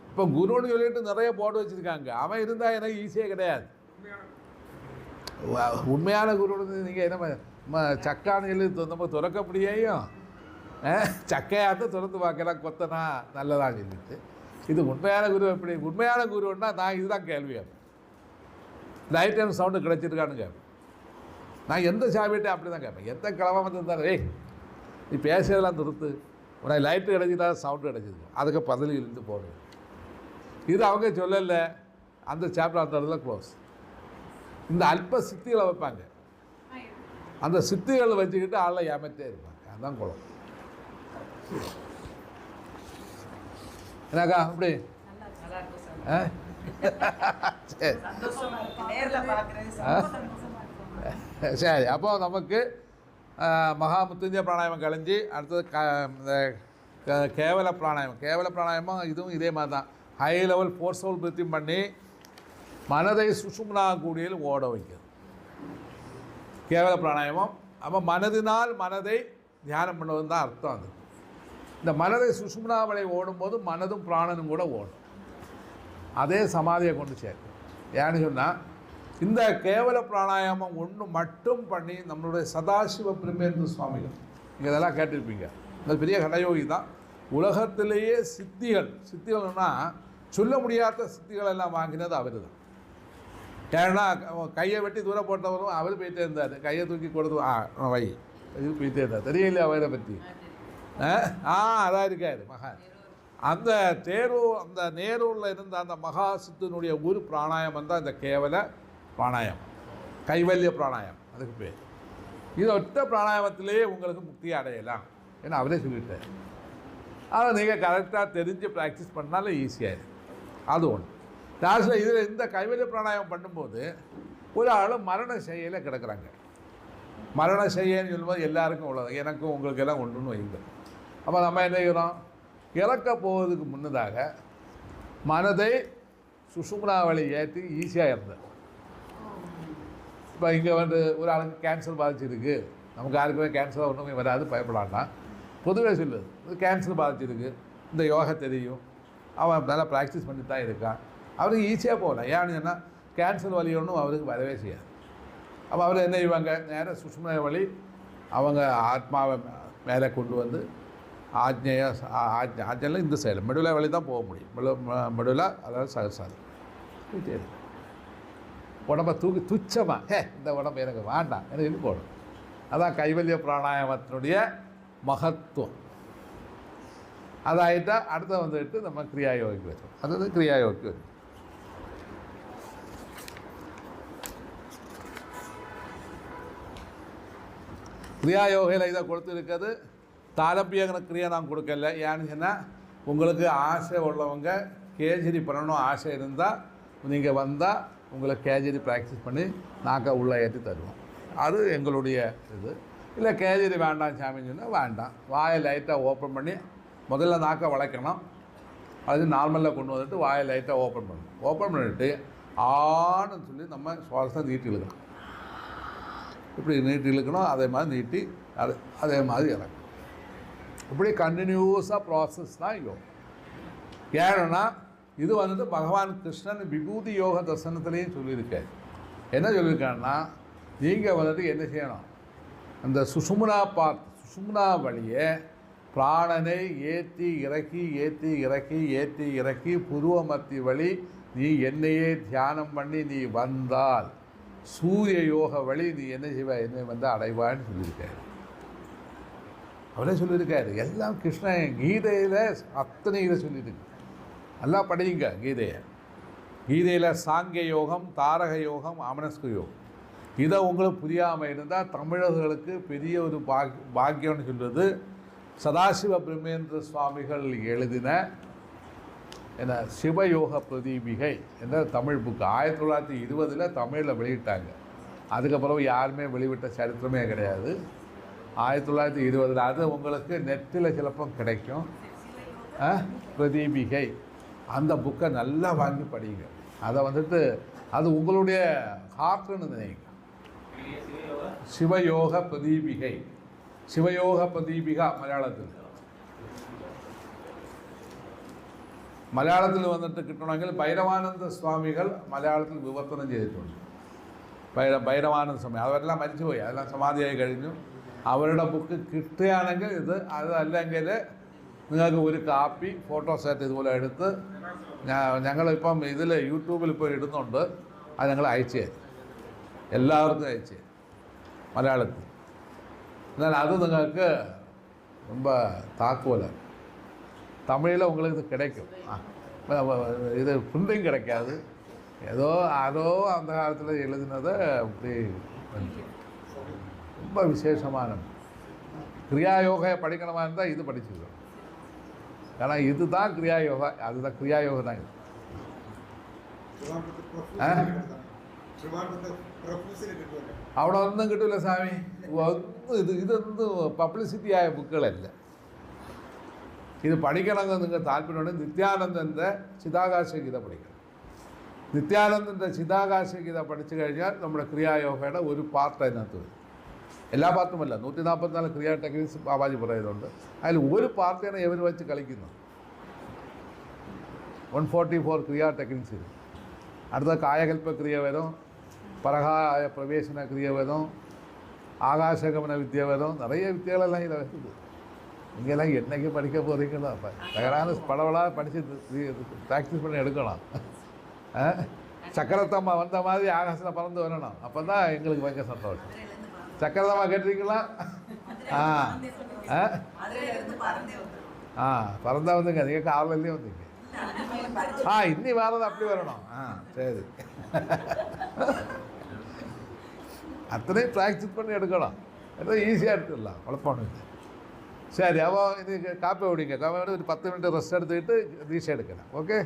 இப்போ குருன்னு சொல்லிட்டு நிறைய போட்டு வச்சுருக்காங்க, அவன் இருந்தால் எனக்கு ஈஸியே கிடையாது. உண்மையான குருன்னு நீங்கள் என்ன சக்கான்னு சொல்லி நம்ம துறக்க முடியும், சக்கையாத்த திறந்து பார்க்கலாம் கொத்தனா நல்லதாக சொல்லிட்டு. இது உண்மையான குரு எப்படி? உண்மையான குருன்னா நான் இதுதான் கேள்வி கேட்பேன், லைட் அண்ட் சவுண்டு கிடச்சிருக்கான்னு கேட்பேன். நான் எந்த சாமிகிட்டே அப்படி தான் கேட்பேன். எந்த கிழமை வந்து இருந்தாலும் ஏய் நீ பேசுறதெல்லாம் நிறுத்து, உனக்கு லைட்டு கிடச்சிட்டா சவுண்டு கிடச்சிருக்கு, அதுக்கு பதில் இருந்து போடுவேன். இது அவங்க சொல்லலை, அந்த சாப்டர் அந்த இடத்துல க்ளோஸ். இந்த அல்ப சித்திகளை வைப்பாங்க, அந்த சித்திகளை வச்சுக்கிட்டு ஆளை ஏமாத்தே இருப்பாங்க, அதுதான் குளம். என்னக்கா அப்படி சரி. அப்போ நமக்கு மகா முத்துஞ்சய பிராணாயாமம் கழிஞ்சு அடுத்தது கேவல பிராணாயாமம். கேவல பிராணாயாமம் இதுவும் இதே மாதிரி தான், ஹை லெவல் ஃபோர்ஸ்ஃபுல் பிரீத்திங் பண்ணி மனதை சுஷும்னா கூடியில் ஓட வைக்கிறது கேவல பிராணாயாமம். அப்போ மனதினால் மனதை தியானம் பண்ணுவது தான் அர்த்தம். அது இந்த மனதை சுஷும்னாவளை ஓடும்போது மனதும் பிராணனும் கூட ஓடும், அதே சமாதியை கொண்டு சேர்க்கும். ஏன்னு சொன்னால் இந்த கேவல பிராணாயாமம் ஒன்று மட்டும் பண்ணி நம்மளுடைய சதாசிவ பிரம்மேந்திர சுவாமிகள், நீங்கள் இதெல்லாம் கேட்டிருப்பீங்க, இந்த பெரிய கடயோகி தான். உலகத்திலேயே சித்திகள்னா சொல்ல முடியாத சித்திகள் எல்லாம் வாங்கினது அவர் தான். ஏன்னா கையை வெட்டி தூரம் போட்டவரும் அவர் போயிட்டே இருந்தார், கையை தூக்கி கொடுத்து வை இது போயிட்டே இருந்தார், தெரியல அவரை பற்றி. அதான் இருக்காரு மகான். அந்த அந்த நேரூரில் இருந்த அந்த மகா சித்தனுடைய ஒரு பிராணாயாமம் தான் இந்த கேவல பிராணாயாமம், கைவல்ய பிராணாயாமம் அதுக்கு பேர். இது ஒற்ற பிராணாயாமத்திலேயே உங்களுக்கு முக்தி அடையலாம் ஏன்னா அவரே சொல்லிட்டார். அதை நீங்கள் கரெக்டாக தெரிஞ்சு ப்ராக்டிஸ் பண்ணாலும் ஈஸியாகிடும். அது ஒன்று. லாஸ்ட்டில் இதில் இந்த கைவல்ய பிராணாயாமம் பண்ணும்போது ஒரு ஆள் மரண செய்யலை கிடக்கிறாங்க. மரண செய்யன்னு சொல்லும்போது எல்லாருக்கும் உள்ளது, எனக்கும் உங்களுக்கு எல்லாம் ஒன்றுன்னு வைங்க. அப்போ நம்ம என்ன செய்கிறோம், இறக்க போவதுக்கு முன்னதாக மனதை சுஷும்னாவளி ஏற்றி ஈஸியாக இருந்தது. இப்போ இங்கே வந்து ஒரு ஆளுக்கு கேன்சர் பாதிச்சிருக்கு, நமக்கு யாருக்குமே கேன்சர் ஒன்றுமே வராது, பயப்படான்னா பொதுவே சொல்லுது இது கேன்சர் பாதிச்சிருக்கு, இந்த யோகா தெரியும், அவன் நல்லா ப்ராக்டிஸ் பண்ணி தான் இருக்கான், அவருக்கு ஈஸியாக போகலாம். ஏன்னு சொன்னால் கேன்சர் வலி ஒன்றும் அவருக்கு வரவே செய்யாது. அப்போ அவர் என்ன செய்வாங்க, நேராக சுஷும்னா வழி அவங்க ஆத்மாவை மேலே கொண்டு வந்து ஆஜ்ஞையில் இந்த சைடு மெடுலா வழி தான் போக முடியும். மெடுலா அதாவது சகசாரம் உடம்பை தூக்கி துச்சமாக இந்த உடம்பு எனக்கு வேண்டாம் எனக்கு போடும். அதான் கைவல்ய பிராணாயாமத்தினுடைய மகத்துவம். அதாயிட்டா அடுத்த வந்துட்டு நம்ம கிரியாயோகிக்கு வச்சோம், அதாவது கிரியாயோகிக்கு வரும். கிரியாயோகையில் இதை கொடுத்துருக்கிறது தாரபிய கிரியை நான் கொடுக்கல. ஏன்னு சொன்னால் உங்களுக்கு ஆசை உள்ளவங்க கேஜரி பண்ணணும் ஆசை இருந்தால் நீங்கள் வந்தால் உங்களை கேஜரி ப்ராக்டிஸ் பண்ணி நாக்கை உள்ளே ஏற்றி தருவோம், அது எங்களுடைய இது. இல்லை கேஜரி வேண்டாம் சாமின்னு சொன்னால் வேண்டாம், வாயை லைட்டாக ஓப்பன் பண்ணி முதல்ல நாக்கை வளைக்கணும், அது நார்மலாக கொண்டு வந்துட்டு வாயை லைட்டாக ஓப்பன் பண்ணணும். ஓப்பன் பண்ணிவிட்டு ஆன்னு சொல்லி நம்ம சுவாசம் நீட்டி இழுக்கணும், இப்படி நீட்டி இழுக்கணும், அதே மாதிரி நீட்டி அதே மாதிரி இறக்கணும். இப்படி கண்டினியூஸாக ப்ராசஸ் தான் யோகம். ஏன்னா இது வந்துட்டு பகவான் கிருஷ்ணன் விபூதி யோக தர்சனத்துலேயும் சொல்லியிருக்காரு. என்ன சொல்லியிருக்காருன்னா நீங்கள் வந்துட்டு என்ன செய்யணும், அந்த சுஷும்னா வழியை பிராணனை ஏற்றி இறக்கி புருவமத்தி வழி நீ என்னையே தியானம் பண்ணி நீ வந்தால் சூரிய யோக வழி நீ என்ன செய்வ, என்னை வந்து அடைவான்னு சொல்லியிருக்காரு. அவரே சொல்லியிருக்காரு. எல்லாம் கிருஷ்ணன் கீதையில் அத்தனை இதை சொல்லியிருக்கு. நல்லா படியுங்க கீதையை. கீதையில் சாங்கிய யோகம், தாரக யோகம், அமனஸ்கு யோகம், இதை உங்களுக்கு புரியாமல் இருந்தால் தமிழர்களுக்கு பெரிய ஒரு பாக்கியம்னு சொல்கிறது. சதாசிவ பிரம்மேந்திர சுவாமிகள் எழுதின என்ன சிவயோக பிரதீபிகை என்ற தமிழ் புக்கு 1920 தமிழில் வெளியிட்டாங்க. அதுக்கப்புறம் யாருமே வெளிவிட்ட சரித்திரமே கிடையாது. 1920 அது உங்களுக்கு நெட்டில் சிலப்பம் கிடைக்கும். பிரதீபிகை அந்த புக்கை நல்லா வாங்கி படிங்க. அதை வந்துட்டு அது உங்களுடைய ஹார்ட்டுன்னு நினைங்க. சிவயோக பிரதீபிகை ശിവയോഗ പ്രദീപിക മലയാളത്തിൽ വന്നിട്ട് കിട്ടണമെങ്കിൽ ഭൈരവാനന്ദ സ്വാമികൾ മലയാളത്തിൽ വിവർത്തനം ചെയ്തിട്ടുണ്ട്. ഭൈരവാനന്ദ സ്വാമി അവരെല്ലാം മരിച്ചുപോയി, അതെല്ലാം സമാധിയായി കഴിഞ്ഞു. അവരുടെ ബുക്ക് കിട്ടുകയാണെങ്കിൽ അതല്ലെങ്കിൽ നിങ്ങൾക്ക് ഒരു കാപ്പി ഫോട്ടോ സെറ്റ് ഇതുപോലെ എടുത്ത് ഞങ്ങളിപ്പം ഇതിൽ യൂട്യൂബിൽ ഇപ്പോൾ ഇടുന്നുണ്ട്, അത് ഞങ്ങൾ അയച്ചു തരും, എല്ലാവർക്കും അയച്ചു തരും മലയാളത്തിൽ. എന്നാൽ അത് നിങ്ങൾക്ക് ரொம்ப தாக்குவல தமிழில் உங்களுக்கு கிடைக்கும். இது பிரிண்டிங் கிடைக்காது, ஏதோ அந்த காலத்தில் எழுதினதை அப்படி ரொம்ப விசேஷமான கிரியாயோகை படிக்கணுமா இருந்தால் இது படிச்சுக்கிறோம். ஏன்னா இதுதான் கிரியாயோகா, அதுதான் கிரியாயோகா தான் இது. അവിടെ ഒന്നും കിട്ടില്ല സ്വാമി, ഇതൊന്നും പബ്ലിസിറ്റിയായ ബുക്കുകളല്ല. ഇത് പഠിക്കണമെന്ന് നിങ്ങൾക്ക് താല്പര്യമുണ്ടെങ്കിൽ നിത്യാനന്ദൻ്റെ ചിതാകാശഗീത പഠിക്കണം. നിത്യാനന്ദൻ്റെ ചിതാകാശഗീത പഠിച്ചു കഴിഞ്ഞാൽ നമ്മുടെ ക്രിയായോഗയുടെ ഒരു പാർട്ട് അതിനകത്ത് വരും. എല്ലാ പാർട്ടുമല്ല, 144 ക്രിയാ ടെക്നിക്സ് ബാബാജി പറയുന്നുണ്ട്. അതിൽ ഒരു പാർട്ടിയാണ് ഇവർ വെച്ച് കളിക്കുന്നത്. 144 ക്രിയാ ടെക്നിക്സ്. അടുത്ത കായകൽപ്പ ക്രിയ വരും, பரகாய பிரவேசன கிரியை வரும், ஆகாசகமன வித்தியை வரும், நிறைய வித்தியெல்லாம் இதில் வருது. நீங்கள்லாம் என்னைக்கு படிக்க போகிறீங்களோ அப்போ தகரான படவளாக படித்து ப்ராக்டிஸ் பண்ணி எடுக்கணும். சக்கரத்தம்மா வந்த மாதிரி ஆகாசத்தில் பறந்து வரணும், அப்போ தான் எங்களுக்கு பயங்கர சந்தோஷம். சக்கரத்தம்மா கேட்டிருக்கீங்களா? பறந்தா வந்துங்க, நீங்கள் காவலர்லேயே வந்தீங்க. இன்னி வரது அப்படி வரணும். சரி, அத்தனையும் ப்ராக்டிஸ் பண்ணி எடுக்கலாம், எல்லாம் ஈஸியாக எடுத்துடலாம், குழப்பம் இல்லை. சரி, அப்போ இது காப்பி விடுங்க, காப்பி விட ஒரு 10 மினிட் ரெஸ்ட் எடுத்துக்கிட்டு தீட்சை எடுக்கலாம். ஓகே.